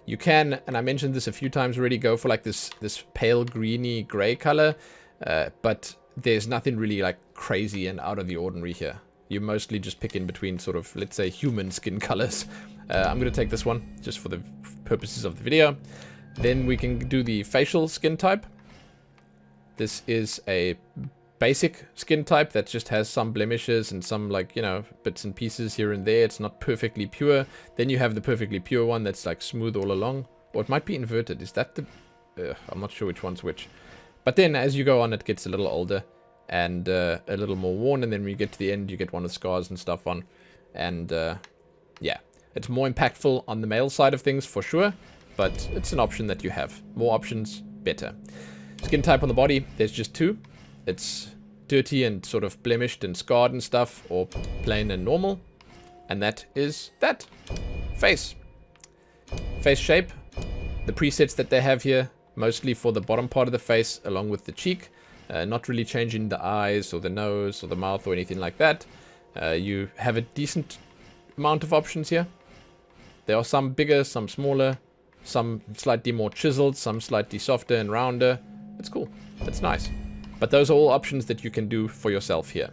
You can, and I mentioned this a few times already, go for like this pale greeny gray color, but there's nothing really like crazy and out of the ordinary here. You mostly just pick in between sort of, let's say, human skin colors. I'm going to take this one just for the purposes of the video. Then we can do the facial skin type. This is a basic skin type that just has some blemishes and some, like, you know, bits and pieces here and there. It's not perfectly pure. Then you have the perfectly pure one that's like smooth all along. Or it might be inverted. Is that the... I'm not sure which one's which. But then as you go on, it gets a little older. and a little more worn, and then when you get to the end, you get one with scars and stuff on. And yeah, it's more impactful on the male side of things for sure, but it's an option that you have. More options, better. Skin type on the body, there's just two. It's dirty and sort of blemished and scarred and stuff, or plain and normal. And that is that. Face. Face shape. The presets that they have here, mostly for the bottom part of the face, along with the cheek. Not really changing the eyes or the nose or the mouth or anything like that. You have a decent amount of options here. There are some bigger, some smaller, some slightly more chiseled, some slightly softer and rounder. It's cool. It's nice. But those are all options that you can do for yourself here.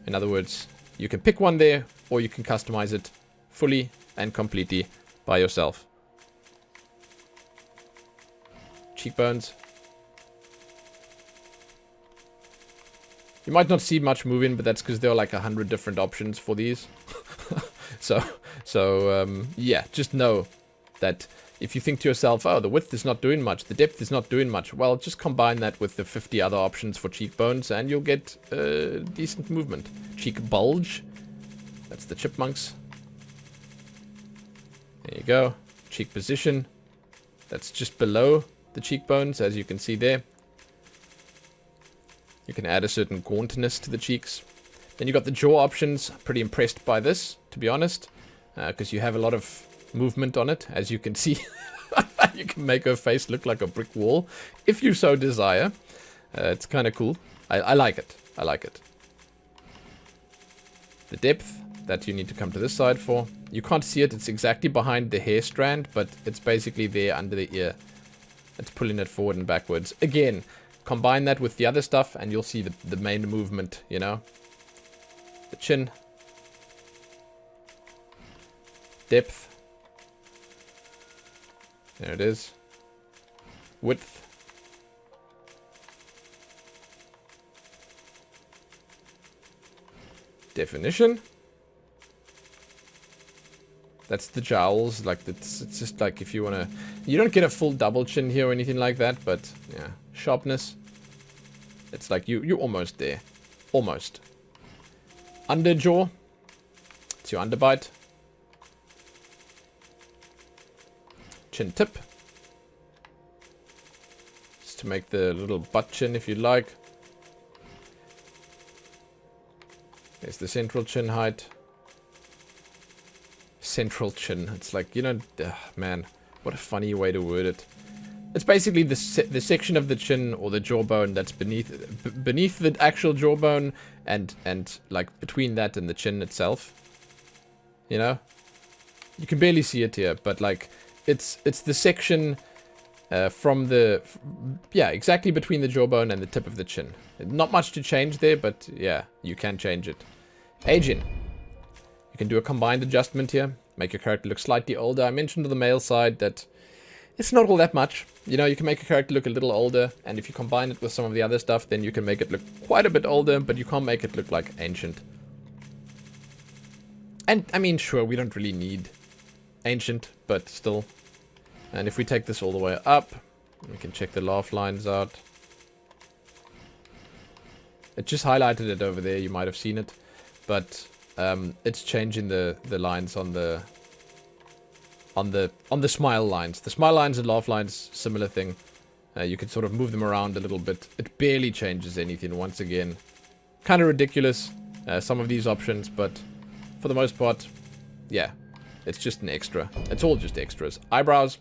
In other words, you can pick one there, or you can customize it fully and completely by yourself. Cheekbones. You might not see much moving, but that's because there are like 100 different options for these. Yeah, just know that if you think to yourself, oh, the width is not doing much, the depth is not doing much, well, just combine that with the 50 other options for cheekbones and you'll get decent movement. Cheek bulge. That's the chipmunks. There you go. Cheek position. That's just below the cheekbones, as you can see there. You can add a certain gauntness to the cheeks. Then you got the jaw options. Pretty impressed by this, to be honest, because you have a lot of movement on it, as you can see. You can make her face look like a brick wall, if you so desire. It's kind of cool. I like it. I like it. The depth that you need to come to this side for. You can't see it. It's exactly behind the hair strand, but it's basically there under the ear. It's pulling it forward and backwards. Again, combine that with the other stuff and you'll see the main movement, you know. The chin. Depth. There it is. Width. Definition. That's the jowls. Like, it's just like if you want to... You don't get a full double chin here or anything like that, but yeah. Sharpness. It's like you're almost there. Almost. Under jaw. It's your underbite. Chin tip. Just to make the little butt chin if you like. There's the central chin height. Central chin. It's like, you know, man, what a funny way to word it. It's basically the section of the chin or the jawbone that's beneath the actual jawbone and like between that and the chin itself. You know? You can barely see it here, but like it's the section from the exactly between the jawbone and the tip of the chin. Not much to change there, but yeah, you can change it. Aging. You can do a combined adjustment here. Make your character look slightly older. I mentioned on the male side that it's not all that much. You know, you can make a character look a little older, and if you combine it with some of the other stuff, then you can make it look quite a bit older, but you can't make it look like ancient. And, I mean, sure, we don't really need ancient, but still. And if we take this all the way up, we can check the laugh lines out. It just highlighted it over there, you might have seen it. But it's changing the lines on the smile lines. The smile lines and laugh lines, similar thing. You can sort of move them around a little bit. It barely changes anything once again. Kind of ridiculous, some of these options, but for the most part, yeah, it's just an extra. It's all just extras. Eyebrows.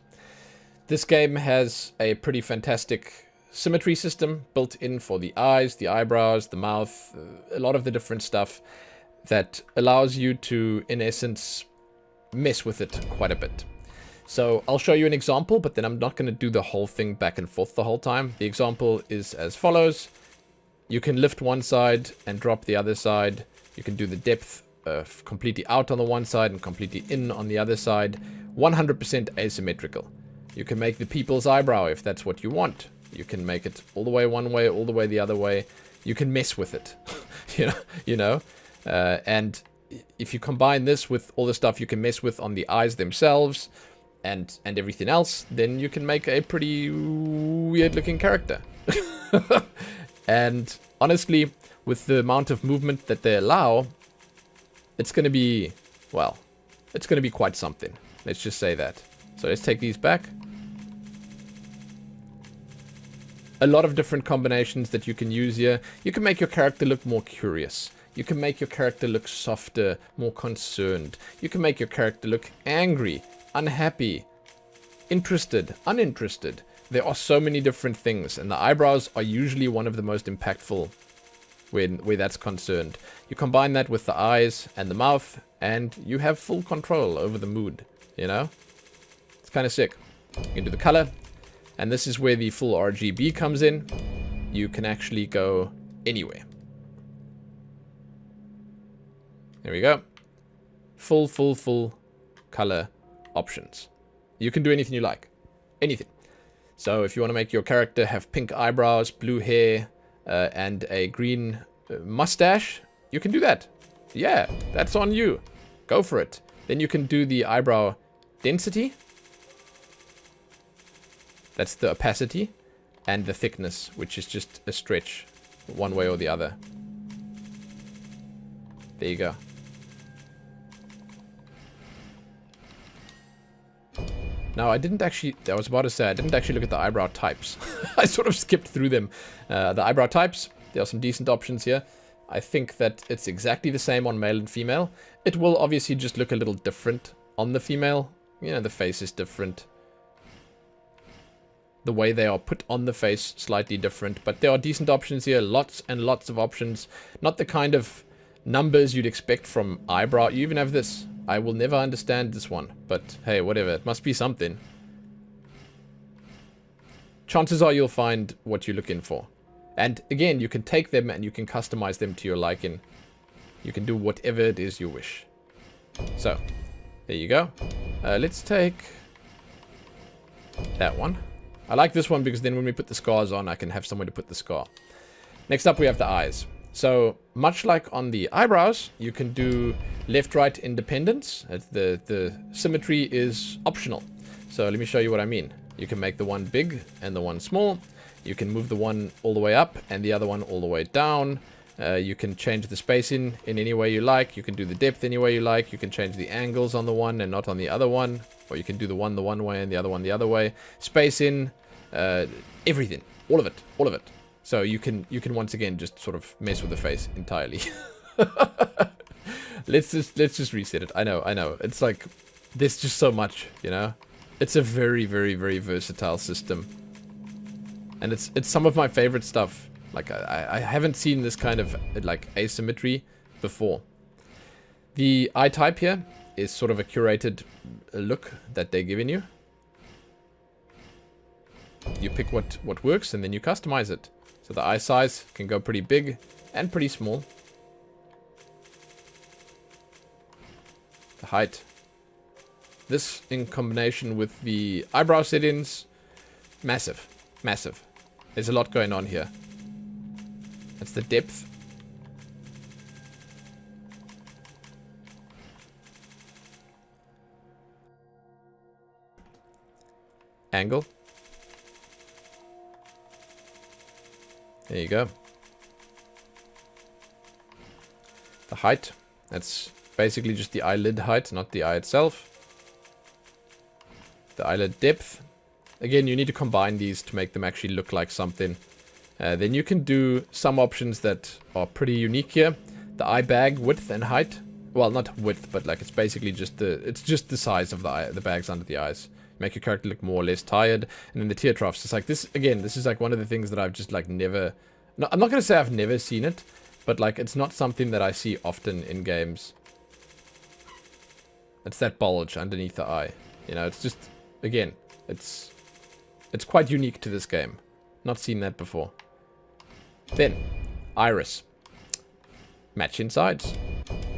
This game has a pretty fantastic symmetry system built in for the eyes, the eyebrows, the mouth, a lot of the different stuff that allows you to, in essence, mess with it quite a bit. So I'll show you an example, but then I'm not going to do the whole thing back and forth the whole time. The example is as follows. You can lift one side and drop the other side. You can do the depth completely out on the one side and completely in on the other side. 100% asymmetrical. You can make the people's eyebrow if that's what you want. You can make it all the way one way, all the way the other way. You can mess with it, you know. And if you combine this with all the stuff you can mess with on the eyes themselves and everything else, then you can make a pretty weird looking character. And honestly, with the amount of movement that they allow, it's going to be, well, it's going to be quite something. Let's just say that. So let's take these back. A lot of different combinations that you can use here. You can make your character look more curious. You can make your character look softer, more concerned. You can make your character look angry, unhappy, interested, uninterested. There are so many different things, and the eyebrows are usually one of the most impactful where that's concerned. You combine that with the eyes and the mouth, and you have full control over the mood, you know? It's kind of sick. You can do the color, and this is where the full RGB comes in. You can actually go anywhere. There we go. Full color options. You can do anything you like. Anything. So if you want to make your character have pink eyebrows, blue hair, and a green mustache, you can do that. Yeah, that's on you. Go for it. Then you can do the eyebrow density. That's the opacity. And the thickness, which is just a stretch one way or the other. There you go. Now, I was about to say, I didn't actually look at the eyebrow types. I sort of skipped through them. The eyebrow types, there are some decent options here. I think that it's exactly the same on male and female. It will obviously just look a little different on the female. You know, the face is different. The way they are put on the face, slightly different. But there are decent options here, lots and lots of options. Not the kind of numbers you'd expect from eyebrow. You even have this. I will never understand this one, but hey, whatever. It must be something. Chances are you'll find what you're looking for. And again, you can take them and you can customize them to your liking. You can do whatever it is you wish. So, there you go. Let's take that one. I like this one because then when we put the scars on, I can have somewhere to put the scar. Next up, we have the eyes. So, much like on the eyebrows, you can do left-right independence. The symmetry is optional. So, let me show you what I mean. You can make the one big and the one small. You can move the one all the way up and the other one all the way down. You can change the spacing in any way you like. You can do the depth any way you like. You can change the angles on the one and not on the other one. Or you can do the one way and the other one the other way. Spacing, everything. All of it. All of it. So you can once again just sort of mess with the face entirely. Let's just reset it. I know. It's like there's just so much, you know. It's a very versatile system, and it's some of my favorite stuff. Like I haven't seen this kind of like asymmetry before. The eye type here is sort of a curated look that they're giving you. You pick what works and then you customize it. So the eye size can go pretty big and pretty small. The height. This in combination with the eyebrow settings, massive. There's a lot going on here. That's the depth. Angle. There you go. The height. That's basically just the eyelid height, not the eye itself. The eyelid depth. Again, you need to combine these to make them actually look like something. Then you can do some options that are pretty unique here. The eye bag width and height. Well, not width, but like it's basically just the size of the bags under the eyes. Make your character look more or less tired. And then the tear troughs. It's like this, again, this is like one of the things that I've just like never... No, I'm not going to say I've never seen it, but like it's not something that I see often in games. It's that bulge underneath the eye. You know, it's just, again, it's quite unique to this game. Not seen that before. Then, iris. Matching sides.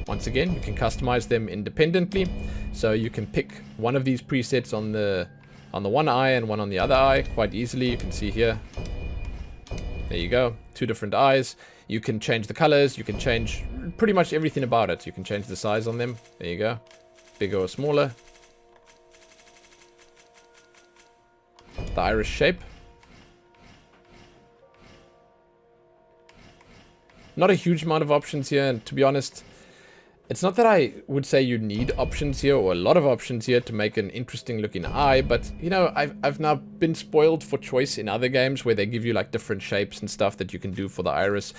Once again, you can customize them independently. So you can pick one of these presets on the one eye and one on the other eye quite easily. You can see here. There you go. 2 different eyes. You can change the colors. You can change pretty much everything about it. You can change the size on them. There you go. Bigger or smaller. The iris shape. Not a huge amount of options here, and to be honest, it's not that I would say you need options here or a lot of options here to make an interesting looking eye, but you know, I've now been spoiled for choice in other games where they give you like different shapes and stuff that you can do for the iris.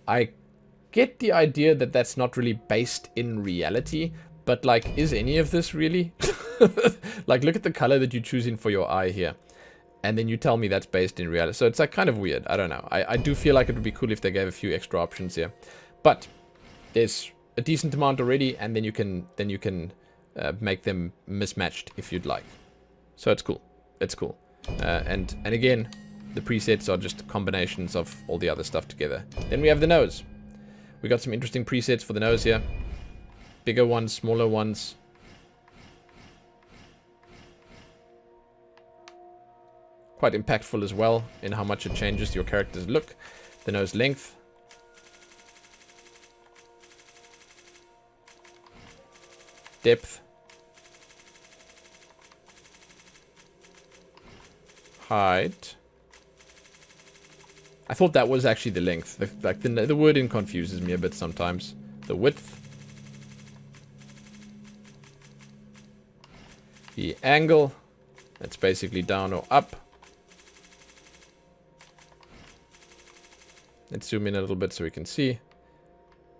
I get the idea that that's not really based in reality, but like, is any of this really? Like, look at the color that you're choosing for your eye here. And then you tell me that's based in reality. So it's like kind of weird. I don't know. I do feel like it would be cool if they gave a few extra options here. But there's a decent amount already, and then you can make them mismatched if you'd like. So it's cool. It's cool. And again, the presets are just combinations of all the other stuff together. Then we have the nose. We got some interesting presets for the nose here. Bigger ones, smaller ones. Quite impactful as well in how much it changes your character's look. The nose length. Depth. Height. I thought that was actually the length. The wording confuses me a bit sometimes. The width. The angle. That's basically down or up. Let's zoom in a little bit so we can see.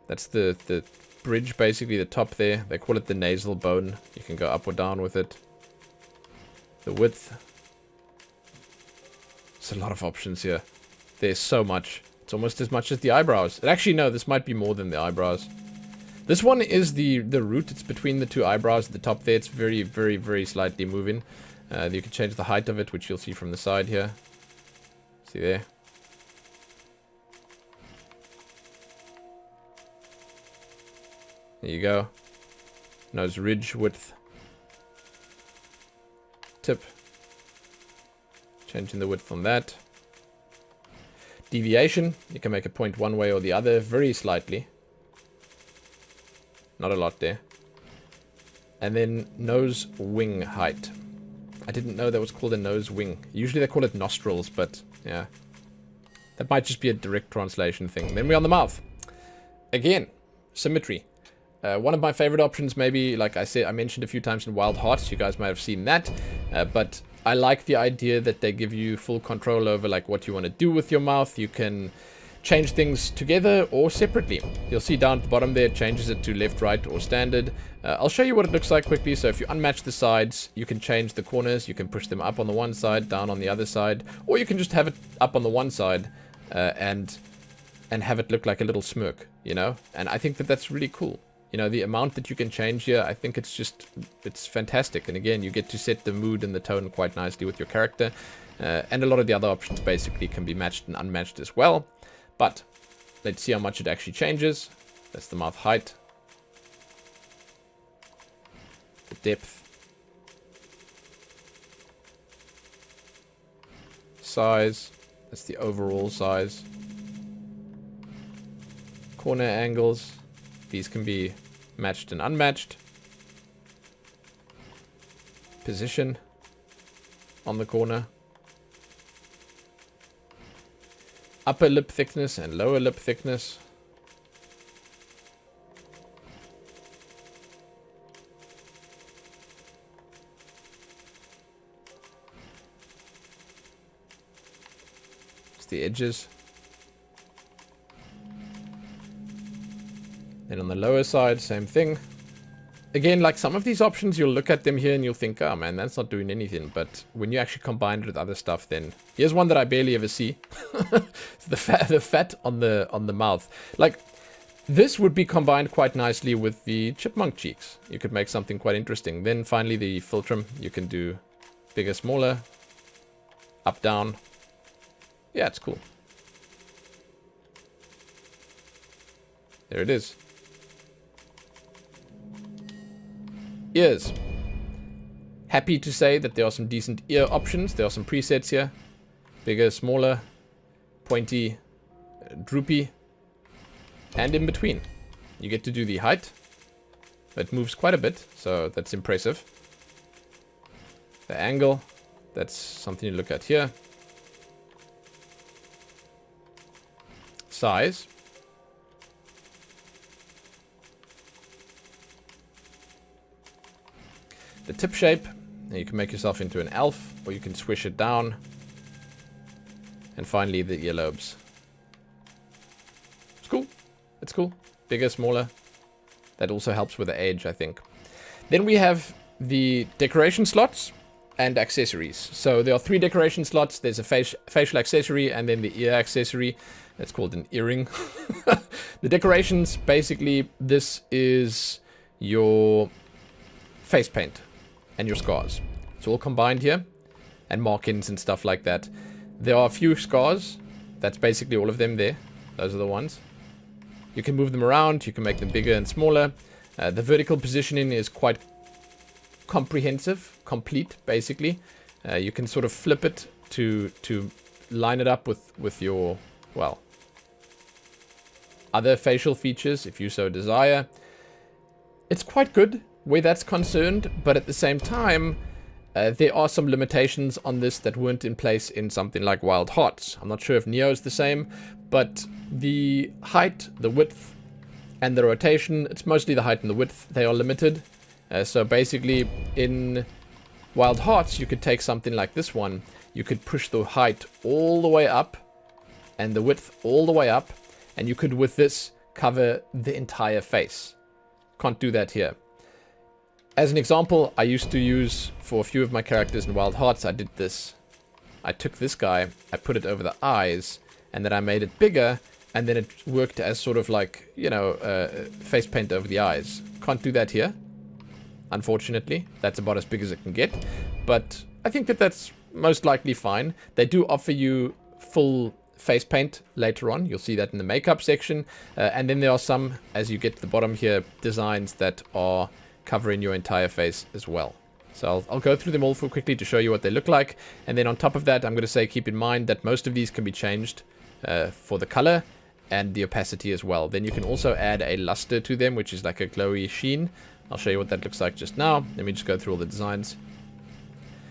That's the bridge, basically, the top there. They call it the nasal bone. You can go up or down with it. The width. There's a lot of options here. There's so much. It's almost as much as the eyebrows. Actually, no, this might be more than the eyebrows. This one is the root. It's between the two eyebrows at the top there. It's very, very, very slightly moving. You can change the height of it, which you'll see from the side here. See there? There you go. Nose ridge width. Tip. Changing the width on that. Deviation. You can make a point one way or the other, very slightly. Not a lot there. And then nose wing height. I didn't know that was called a nose wing. Usually they call it nostrils, but yeah. That might just be a direct translation thing. Then we're on the mouth. Again, symmetry. One of my favorite options, maybe, like I said, I mentioned a few times in Wild Hearts, you guys might have seen that, but I like the idea that they give you full control over like what you want to do with your mouth. You can change things together or separately. You'll see down at the bottom there, it changes it to left, right, or standard. I'll show you what it looks like quickly. So if you unmatch the sides, you can change the corners. You can push them up on the one side, down on the other side, or you can just have it up on the one side and have it look like a little smirk, you know? And I think that that's really cool. You know, the amount that you can change here, I think it's fantastic. And again, you get to set the mood and the tone quite nicely with your character. And a lot of the other options basically can be matched and unmatched as well. But let's see how much it actually changes. That's the mouth height. The depth. Size. That's the overall size. Corner angles. These can be matched and unmatched. Position on the corner. Upper lip thickness and lower lip thickness. It's the edges. And on the lower side, same thing. Again, like some of these options, you'll look at them here and you'll think, oh man, that's not doing anything. But when you actually combine it with other stuff, then here's one that I barely ever see. It's the fat on the mouth. Like, this would be combined quite nicely with the chipmunk cheeks. You could make something quite interesting. Then finally the philtrum, you can do bigger, smaller, up, down. Yeah, it's cool. There it is. Ears. Happy to say that there are some decent ear options. There are some presets here. Bigger, smaller, pointy, droopy, and in between. You get to do the height. It moves quite a bit, so that's impressive. The angle, that's something to look at here. Size. tip shape. And you can make yourself into an elf, or you can squish it down. And finally, the earlobes. It's cool. It's cool. Bigger, smaller. That also helps with the age, I think. Then we have the decoration slots and accessories. So there are 3 decoration slots. There's a facial accessory and then the ear accessory. That's called an earring. The decorations, basically, this is your face paint and your scars. It's all combined here. And markings and stuff like that. There are a few scars. That's basically all of them there. Those are the ones. You can move them around. You can make them bigger and smaller. The vertical positioning is quite comprehensive, complete, basically. You can sort of flip it to line it up with your, well, other facial features, if you so desire. It's quite good where that's concerned, but at the same time, there are some limitations on this that weren't in place in something like Wild Hearts. I'm not sure if Neo's the same, but the height, the width, and the rotation, it's mostly the height and the width, they are limited. So basically, in Wild Hearts, you could take something like this one. You could push the height all the way up, and the width all the way up, and you could, with this, cover the entire face. Can't do that here. As an example, I used to use, for a few of my characters in Wild Hearts, I did this. I took this guy, I put it over the eyes, and then I made it bigger, and then it worked as sort of like, you know, face paint over the eyes. Can't do that here, unfortunately. That's about as big as it can get. But I think that that's most likely fine. They do offer you full face paint later on. You'll see that in the makeup section. And then there are some, as you get to the bottom here, designs that are covering your entire face as well. So I'll go through them all for quickly to show you what they look like. And then on top of that, I'm going to say keep in mind that most of these can be changed for the color and the opacity as well. Then you can also add a luster to them, which is like a glowy sheen. I'll show you what that looks like just now. Let me just go through all the designs.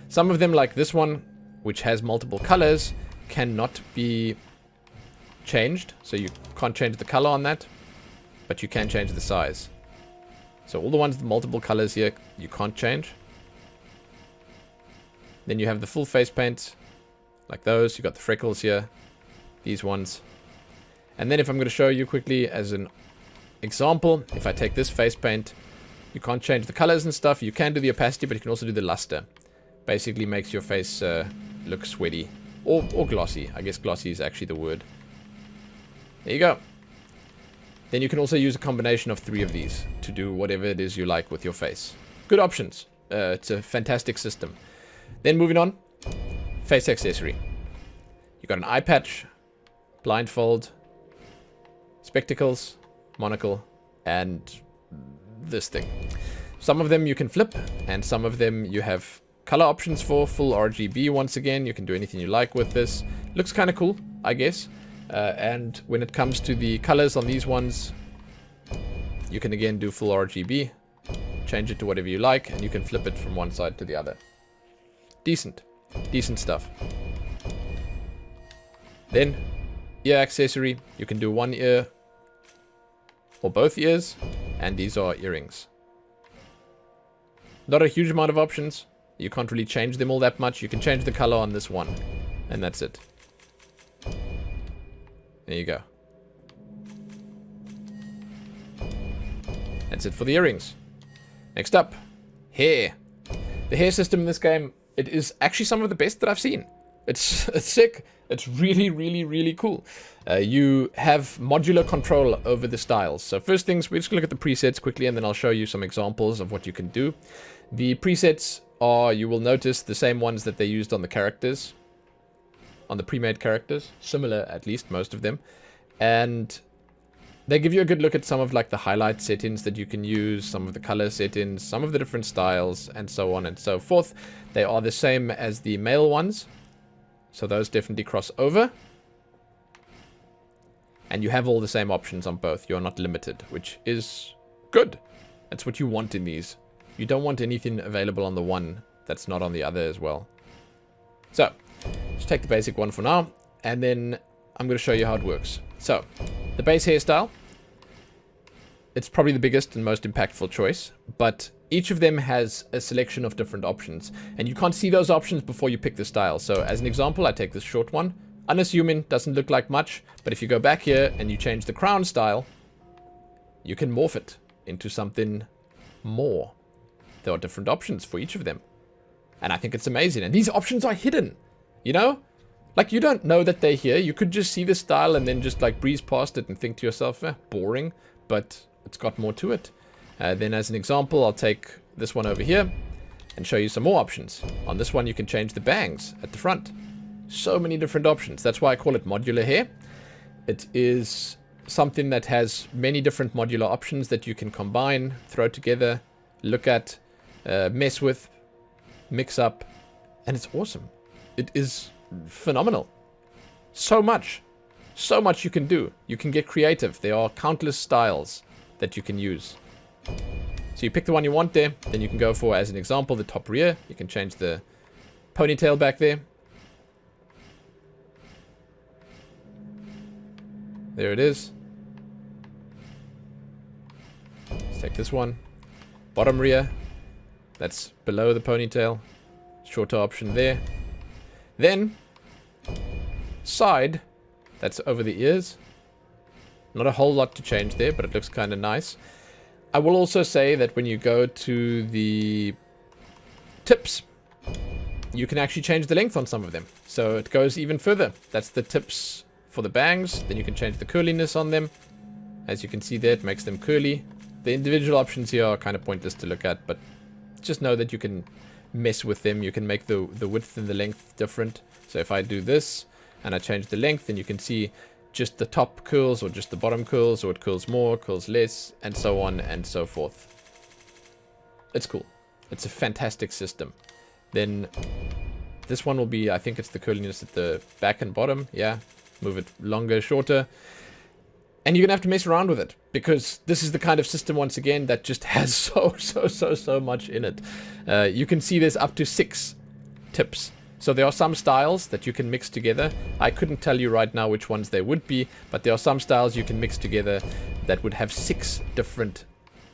Some of them, like this one, which has multiple colors, cannot be changed. So you can't change the color on that, but you can change the size. So all the ones with multiple colors here, you can't change. Then you have the full face paint, like those. You got the freckles here, these ones. And then if I'm going to show you quickly as an example, if I take this face paint, you can't change the colors and stuff. You can do the opacity, but you can also do the luster. Basically makes your face look sweaty or glossy. I guess glossy is actually the word. There you go. Then you can also use a combination of 3 of these to do whatever it is you like with your face. Good options. It's a fantastic system. Then moving on, face accessory. You got an eye patch, blindfold, spectacles, monocle, and this thing. Some of them you can flip, and some of them you have color options for. Full RGB once again. You can do anything you like with this. Looks kind of cool, I guess. And when it comes to the colors on these ones, you can again do full RGB. Change it to whatever you like, and you can flip it from one side to the other. Decent. Decent stuff. Then, ear accessory. You can do one ear or both ears, and these are earrings. Not a huge amount of options. You can't really change them all that much. You can change the color on this one, and that's it. There you go. That's it for the earrings. Next up, hair. The hair system in this game, it is actually some of the best that I've seen. It's sick. It's really, really, really cool. You have modular control over the styles. So first things, we're just going to look at the presets quickly, and then I'll show you some examples of what you can do. The presets are, you will notice, the same ones that they used on the characters. On the pre-made characters. Similar, at least, most of them. And they give you a good look at some of like the highlight settings that you can use, some of the color settings, some of the different styles, and so on and so forth. They are the same as the male ones. So those definitely cross over. And you have all the same options on both. You're not limited, which is good. That's what you want in these. You don't want anything available on the one that's not on the other as well. So, just take the basic one for now, and then I'm going to show you how it works. So, the base hairstyle, it's probably the biggest and most impactful choice, but each of them has a selection of different options, and you can't see those options before you pick the style. So as an example, I take this short one. Unassuming, doesn't look like much, but if you go back here and you change the crown style, you can morph it into something more. There are different options for each of them. And I think it's amazing. And these options are hidden, you know? Like, you don't know that they're here. You could just see the style and then just, like, breeze past it and think to yourself, boring. But it's got more to it. Then as an example, I'll take this one over here and show you some more options. On this one, you can change the bangs at the front. So many different options. That's why I call it modular hair. It is something that has many different modular options that you can combine, throw together, look at, mess with, mix up, and it's awesome. It is phenomenal. So much you can do. You can get creative. There are countless styles that you can use. So you pick the one you want there, then you can go for, as an example, the top rear. You can change the ponytail back there. There it is. Let's take this one. Bottom rear. That's below the ponytail. Shorter option there. Then, side. That's over the ears. Not a whole lot to change there, but it looks kind of nice. I will also say that when you go to the tips, you can actually change the length on some of them. So it goes even further. That's the tips for the bangs. Then you can change the curliness on them. As you can see there, it makes them curly. The individual options here are kind of pointless to look at, but just know that you can mess with them. You can make the width and the length different. So if I do this and I change the length, then you can see just the top curls or just the bottom curls, or it curls more, curls less, and so on and so forth. It's cool. It's a fantastic system. Then this one will be, I think it's the curliness at the back and bottom. Yeah, move it longer, shorter. And you're going to have to mess around with it, because this is the kind of system, once again, that just has so much in it. You can see there's up to 6 tips. So there are some styles that you can mix together. I couldn't tell you right now which ones they would be, but there are some styles you can mix together that would have 6 different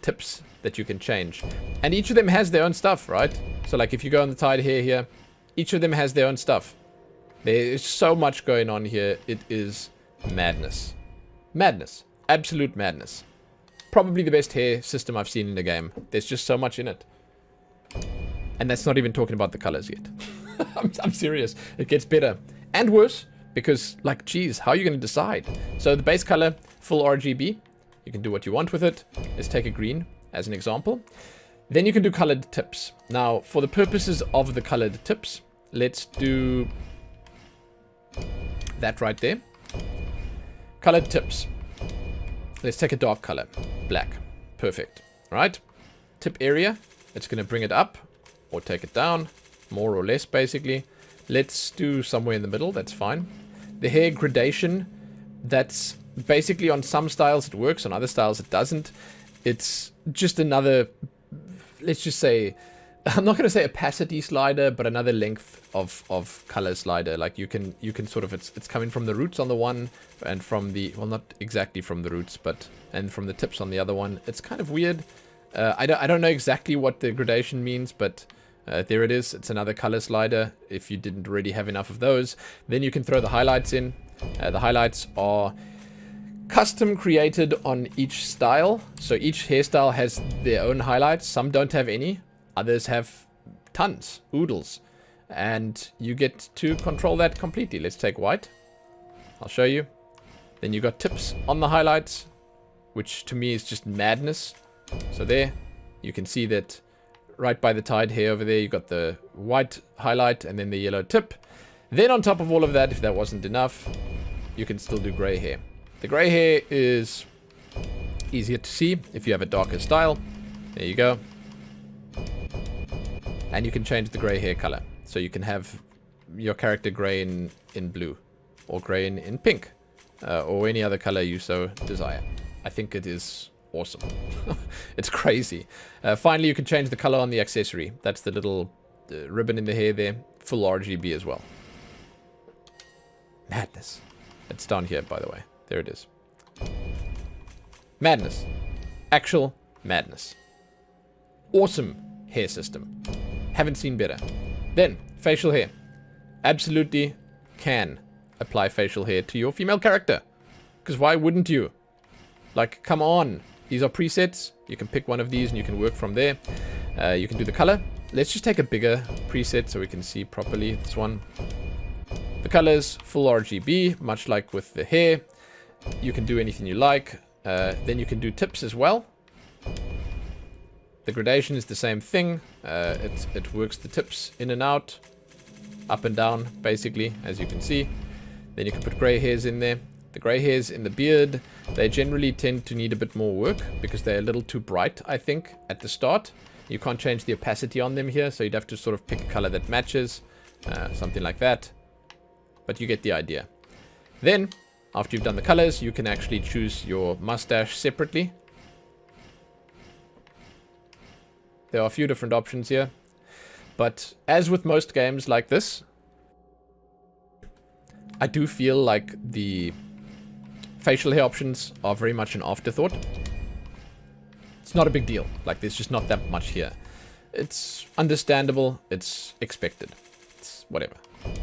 tips that you can change. And each of them has their own stuff, right? So like if you go on the tied hair here, each of them has their own stuff. There is so much going on here. It is madness. Madness. Absolute madness. Probably the best hair system I've seen in the game. There's just so much in it. And that's not even talking about the colors yet. I'm serious. It gets better. And worse, because, like, geez, how are you going to decide? So the base color, full RGB. You can do what you want with it. Let's take a green as an example. Then you can do colored tips. Now, for the purposes of the colored tips, let's do that right there. Colored tips. Let's take a dark color. Black. Perfect. All right. Tip area. It's going to bring it up or take it down. More or less, basically. Let's do somewhere in the middle. That's fine. The hair gradation. That's basically on some styles it works. On other styles it doesn't. It's just another, let's just say, I'm not going to say opacity slider, but another length of color slider. Like you can sort of, it's coming from the roots on the one and from the, well, not exactly from the roots, but, and from the tips on the other one. It's kind of weird. I don't know exactly what the gradation means, but there it is. It's another color slider. If you didn't already have enough of those, then you can throw the highlights in. The highlights are custom created on each style. So each hairstyle has their own highlights. Some don't have any. Others have tons, oodles. And you get to control that completely. Let's take white. I'll show you. Then you got tips on the highlights, which to me is just madness. So there, you can see that right by the tied hair over there, you got the white highlight and then the yellow tip. Then on top of all of that, if that wasn't enough, you can still do gray hair. The gray hair is easier to see if you have a darker style. There you go. And you can change the gray hair color. So you can have your character gray in blue, or gray in pink, or any other color you so desire. I think it is awesome. It's crazy. Finally, you can change the color on the accessory. That's the little ribbon in the hair there. Full RGB as well. Madness. It's down here, by the way. There it is. Madness. Actual madness. Awesome hair system. Haven't seen better. Then, facial hair. Absolutely can apply facial hair to your female character. Because why wouldn't you? Like, come on. These are presets. You can pick one of these and you can work from there. You can do the color. Let's just take a bigger preset so we can see properly this one. The colors, full RGB, much like with the hair. You can do anything you like. Then you can do tips as well. The gradation is the same thing. It works the tips in and out, up and down, basically, as you can see. Then you can put gray hairs in there. The gray hairs in the beard, they generally tend to need a bit more work because they're a little too bright, I think, at the start. You can't change the opacity on them here, so you'd have to sort of pick a color that matches, something like that. But you get the idea. Then, after you've done the colors, you can actually choose your mustache separately. There are a few different options here. But as with most games like this, I do feel like the facial hair options are very much an afterthought. It's not a big deal. Like, there's just not that much here. It's understandable. It's expected. It's whatever.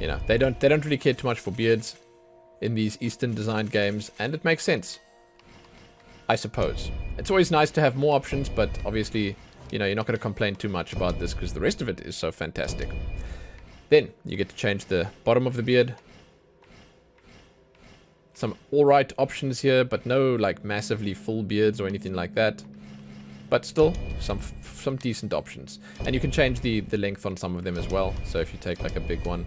You know, they don't really care too much for beards in these Eastern designed games, and it makes sense, I suppose. It's always nice to have more options, but obviously, you know, you're not going to complain too much about this because the rest of it is so fantastic. Then you get to change the bottom of the beard. Some alright options here, but no like massively full beards or anything like that. But still, some decent options. And you can change the length on some of them as well. So if you take like a big one,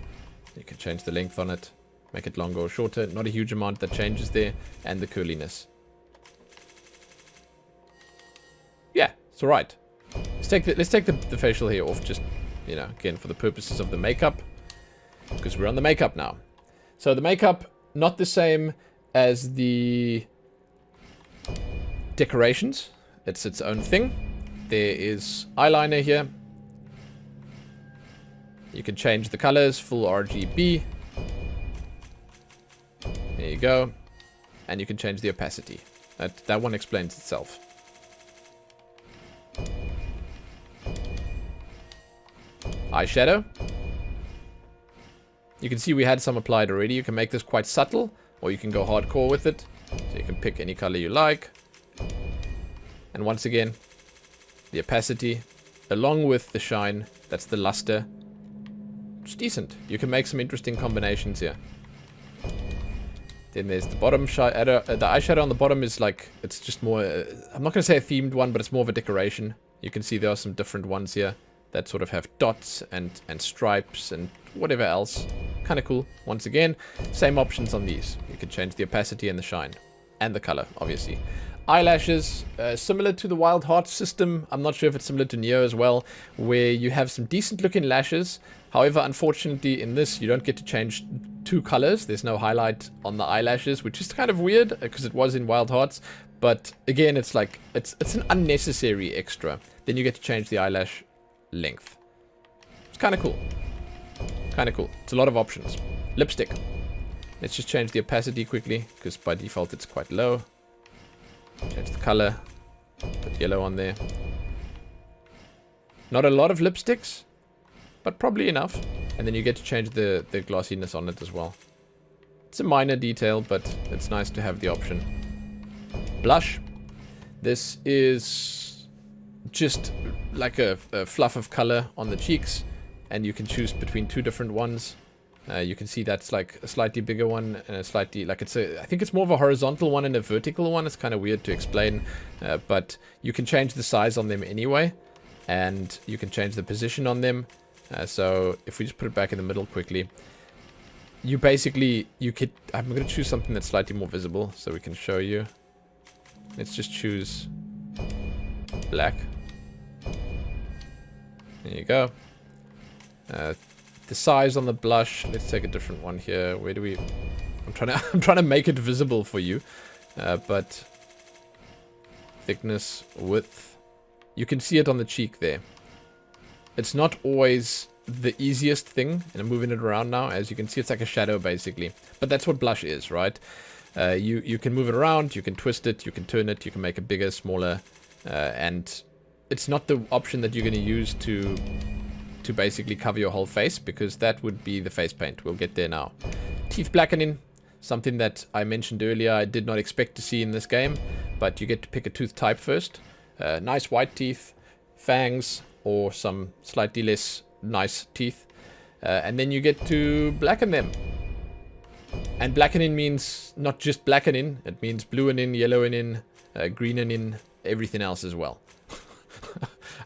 you can change the length on it, make it longer or shorter. Not a huge amount that changes there. And the curliness. Yeah, it's alright. Let's take the facial hair off, just, you know, again, for the purposes of the makeup. Because we're on the makeup now. So the makeup, not the same as the decorations. It's its own thing. There is eyeliner here. You can change the colors, full RGB. There you go. And you can change the opacity. That one explains itself. Eyeshadow. You can see we had some applied already. You can make this quite subtle, or you can go hardcore with it. So you can pick any color you like. And once again, the opacity, along with the shine, that's the luster. It's decent. You can make some interesting combinations here. Then there's the bottom shadow. The eyeshadow on the bottom is like, it's just more, I'm not going to say a themed one, but it's more of a decoration. You can see there are some different ones here that sort of have dots and stripes and whatever else. Kind of cool. Once again, same options on these. You can change the opacity and the shine. And the color, obviously. Eyelashes, similar to the Wild Hearts system. I'm not sure if it's similar to Neo as well, where you have some decent looking lashes. However, unfortunately, in this, you don't get to change two colors. There's no highlight on the eyelashes, which is kind of weird, because it was in Wild Hearts. But again, it's like, it's an unnecessary extra. Then you get to change the eyelash length. It's kind of cool. Kind of cool. It's a lot of options. Lipstick. Let's just change the opacity quickly, because by default it's quite low. Change the color. Put yellow on there. Not a lot of lipsticks, but probably enough. And then you get to change the glossiness on it as well. It's a minor detail, but it's nice to have the option. Blush. This is just like a fluff of color on the cheeks, and you can choose between two different ones. You can see that's like a slightly bigger one and a slightly, like I think it's more of a horizontal one and a vertical one. It's kind of weird to explain, but you can change the size on them anyway, and you can change the position on them. So if we just put it back in the middle quickly, you basically, I'm going to choose something that's slightly more visible so we can show you. Let's just choose black. There you go. The size on the blush, let's take a different one here. Where do we... I'm trying to make it visible for you. But thickness, width. You can see it on the cheek there. It's not always the easiest thing, and I'm moving it around now. As you can see, it's like a shadow basically. But that's what blush is, right? You can move it around, you can twist it, you can turn it, you can make it bigger, smaller, and it's not the option that you're going to use to basically cover your whole face, because that would be the face paint. We'll get there now. Teeth blackening, something that I mentioned earlier I did not expect to see in this game, but you get to pick a tooth type first. Nice white teeth, fangs, or some slightly less nice teeth. And then you get to blacken them. And blackening means not just blackening, it means blueing, yellowing, greening, everything else as well.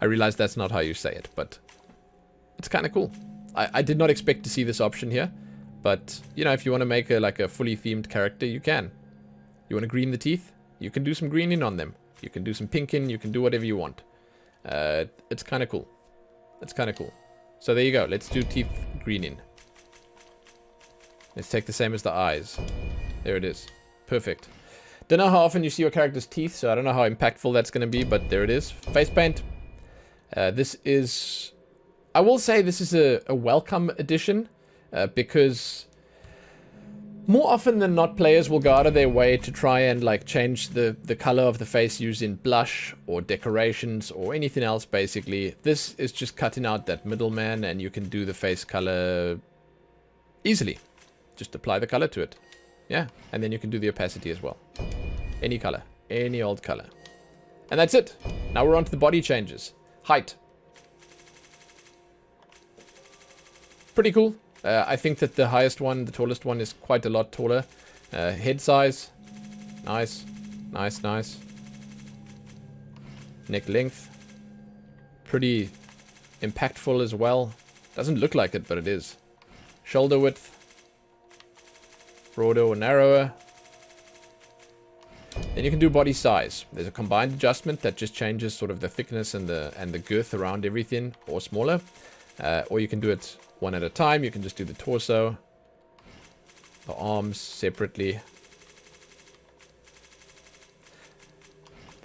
I realize that's not how you say it, but it's kind of cool. I did not expect to see this option here, but you know, if you want to make a fully themed character, you can. You want to green the teeth? You can do some greening on them. You can do some pinking, you can do whatever you want. It's kind of cool. It's kind of cool. So there you go. Let's do teeth greening. Let's take the same as the eyes. There it is. Perfect. Don't know how often you see your character's teeth, so I don't know how impactful that's going to be, but there it is. Face paint. This is... I will say this is a welcome addition, because more often than not, players will go out of their way to try and like change the color of the face using blush or decorations or anything else, basically. This is just cutting out that middleman, and you can do the face color easily. Just apply the color to it. Yeah, and then you can do the opacity as well. Any color. Any old color. And that's it. Now we're on to the body changes. Height. Pretty cool. I think that the highest one, the tallest one, is quite a lot taller. Head size. Nice. Nice, nice. Neck length. Pretty impactful as well. Doesn't look like it, but it is. Shoulder width. Broader or narrower. Then you can do body size. There's a combined adjustment that just changes sort of the thickness and the girth around everything, or smaller. Or you can do it one at a time. You can just do the torso, the arms separately,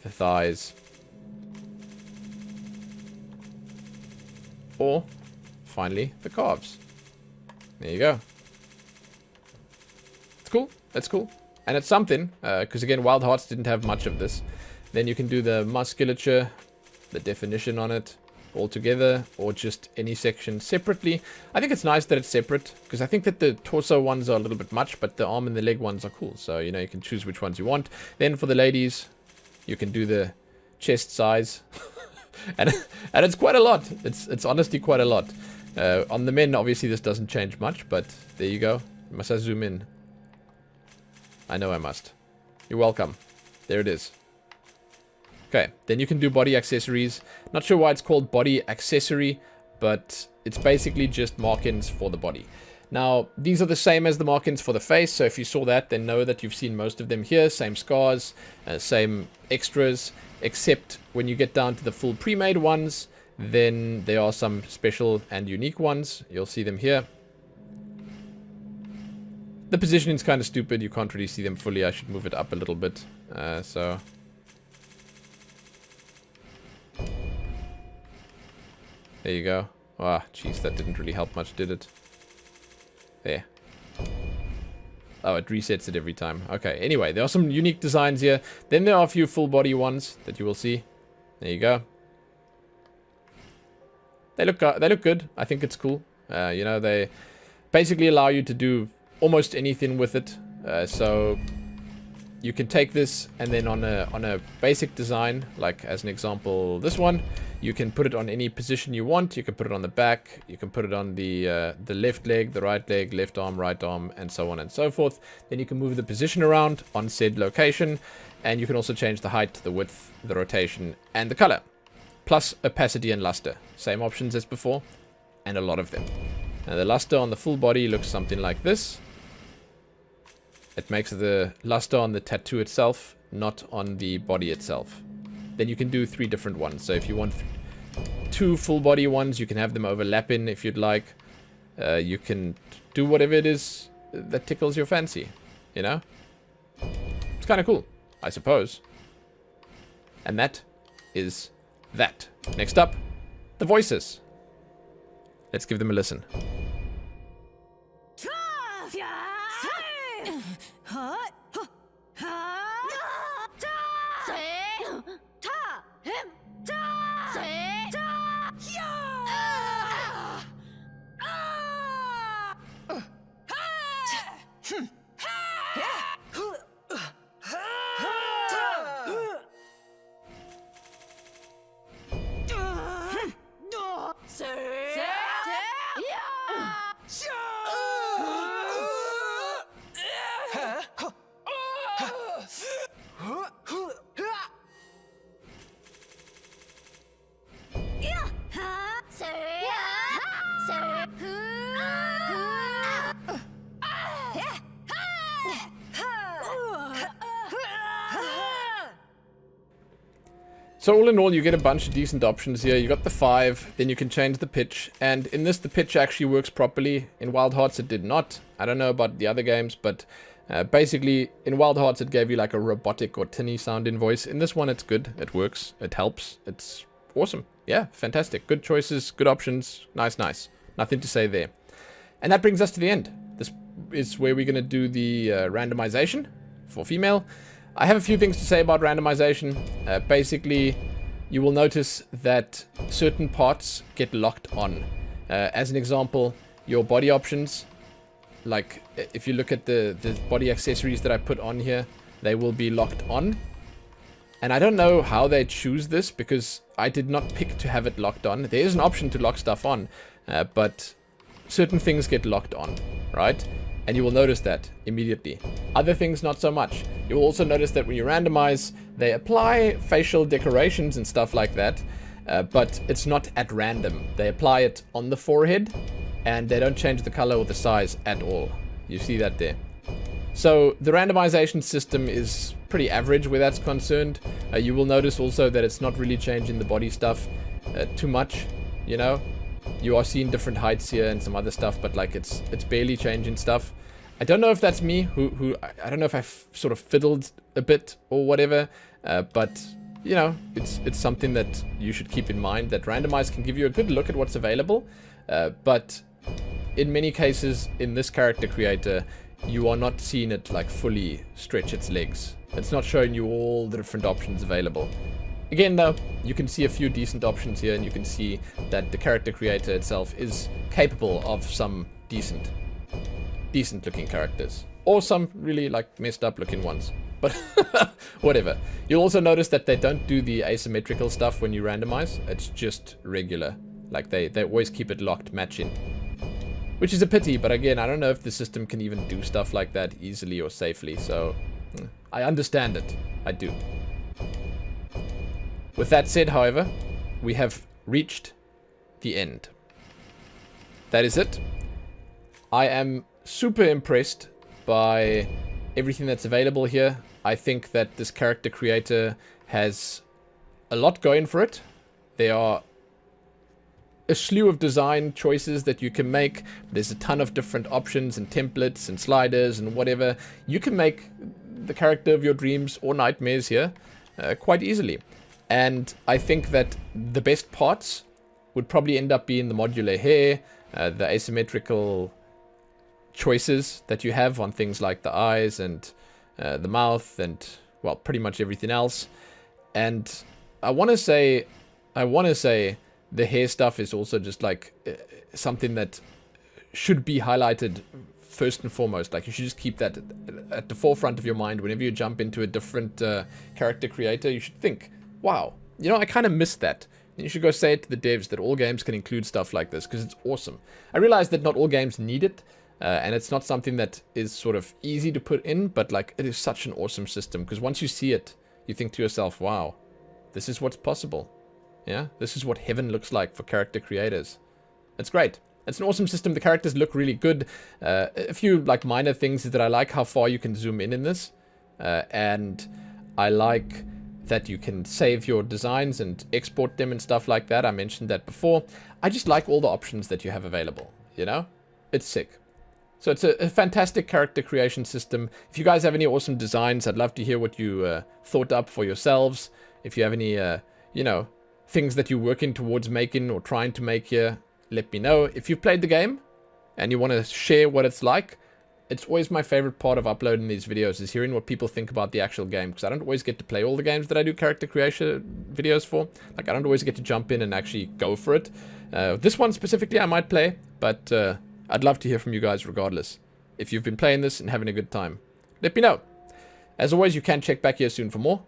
the thighs, or finally the calves. There you go. It's cool. That's cool. And it's something, because again, Wild Hearts didn't have much of this. Then you can do the musculature, the definition on it, all together, or just any section separately. I think it's nice that it's separate, because I think that the torso ones are a little bit much, but the arm and the leg ones are cool. So, you know, you can choose which ones you want. Then for the ladies, you can do the chest size. and it's quite a lot. It's honestly quite a lot. On the men, obviously, this doesn't change much, but there you go. Must I zoom in? I know I must. You're welcome. There it is. Okay, then you can do body accessories. Not sure why it's called body accessory, but it's basically just markings for the body. Now, these are the same as the markings for the face, so if you saw that, then know that you've seen most of them here. Same scars, same extras, except when you get down to the full pre-made ones, then there are some special and unique ones. You'll see them here. The positioning is kind of stupid. You can't really see them fully. I should move it up a little bit. So... there you go. Ah, jeez, that didn't really help much, did it? There. Oh, it resets it every time. Okay, anyway, there are some unique designs here. Then there are a few full body ones that you will see. There you go. They look good. I think it's cool. You know, they basically allow you to do almost anything with it. So you can take this and then on a basic design, like as an example, this one, you can put it on any position you want. You can put it on the back. You can put it on the left leg, the right leg, left arm, right arm, and so on and so forth. Then you can move the position around on said location, and you can also change the height, the width, the rotation, and the color, plus opacity and luster. Same options as before, and a lot of them. Now the luster on the full body looks something like this. It makes the luster on the tattoo itself, not on the body itself. Then you can do 3 different ones. So if you want 2 full body ones, you can have them overlapping if you'd like. You can do whatever it is that tickles your fancy, you know? It's kind of cool, I suppose. And that is that. Next up, the voices. Let's give them a listen. So all in all, you get a bunch of decent options here. You got the 5, then you can change the pitch, and in this, the pitch actually works properly. In Wild Hearts, it did not. I don't know about the other games, but basically, in Wild Hearts, it gave you like a robotic or tinny sound in voice. In this one, it's good. It works. It helps. It's awesome. Yeah, fantastic. Good choices, good options. Nice, nice. Nothing to say there. And that brings us to the end. This is where we're going to do the randomization for female. I have a few things to say about randomization. Basically, you will notice that certain parts get locked on. As an example, your body options, like if you look at the body accessories that I put on here, they will be locked on. And I don't know how they choose this because I did not pick to have it locked on. There is an option to lock stuff on, but certain things get locked on, right? And you will notice that immediately. Other things, not so much. You will also notice that when you randomize, they apply facial decorations and stuff like that, but it's not at random. They apply it on the forehead, and they don't change the color or the size at all. You see that there. So the randomization system is pretty average where that's concerned. You will notice also that it's not really changing the body stuff too much, you know. You are seeing different heights here and some other stuff, but like it's barely changing stuff. I don't know if that's me, I don't know if I've sort of fiddled a bit or whatever, but you know, it's something that you should keep in mind, that randomize can give you a good look at what's available, but in many cases in this character creator, you are not seeing it like fully stretch its legs. It's not showing you all the different options available. Again though, you can see a few decent options here, and you can see that the character creator itself is capable of some decent looking characters. Or some really like messed up looking ones. But whatever. You'll also notice that they don't do the asymmetrical stuff when you randomize. It's just regular. Like they always keep it locked matching. Which is a pity, but again, I don't know if the system can even do stuff like that easily or safely, so I understand it. I do. With that said, however, we have reached the end. That is it. I am super impressed by everything that's available here. I think that this character creator has a lot going for it. There are a slew of design choices that you can make. There's a ton of different options and templates and sliders and whatever. You can make the character of your dreams or nightmares here quite easily. And I think that the best parts would probably end up being the modular hair, the asymmetrical choices that you have on things like the eyes and the mouth and, well, pretty much everything else. And I want to say the hair stuff is also just like something that should be highlighted first and foremost. Like you should just keep that at the forefront of your mind whenever you jump into a different character creator. You should think, wow, you know, I kind of missed that. And you should go say it to the devs that all games can include stuff like this, because it's awesome. I realize that not all games need it, and it's not something that is sort of easy to put in, but like it is such an awesome system, because once you see it, you think to yourself, wow, this is what's possible. Yeah, this is what heaven looks like for character creators. It's great. It's an awesome system. The characters look really good. A few like minor things is that I like how far you can zoom in this, and I like that you can save your designs and export them and stuff like that. I mentioned that before. I just like all the options that you have available, you know? It's sick. So it's a fantastic character creation system. If you guys have any awesome designs, I'd love to hear what you thought up for yourselves. If you have any, you know, things that you're working towards making or trying to make here, let me know. If you've played the game and you want to share what it's like, it's always my favorite part of uploading these videos is hearing what people think about the actual game, because I don't always get to play all the games that I do character creation videos for. Like, I don't always get to jump in and actually go for it. This one specifically I might play, but I'd love to hear from you guys regardless. If you've been playing this and having a good time, let me know. As always, you can check back here soon for more.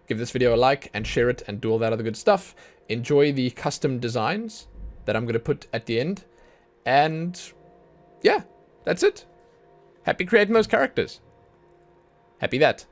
Give this video a like and share it and do all that other good stuff. Enjoy the custom designs that I'm going to put at the end. And yeah, that's it. Happy creating those characters. Happy that.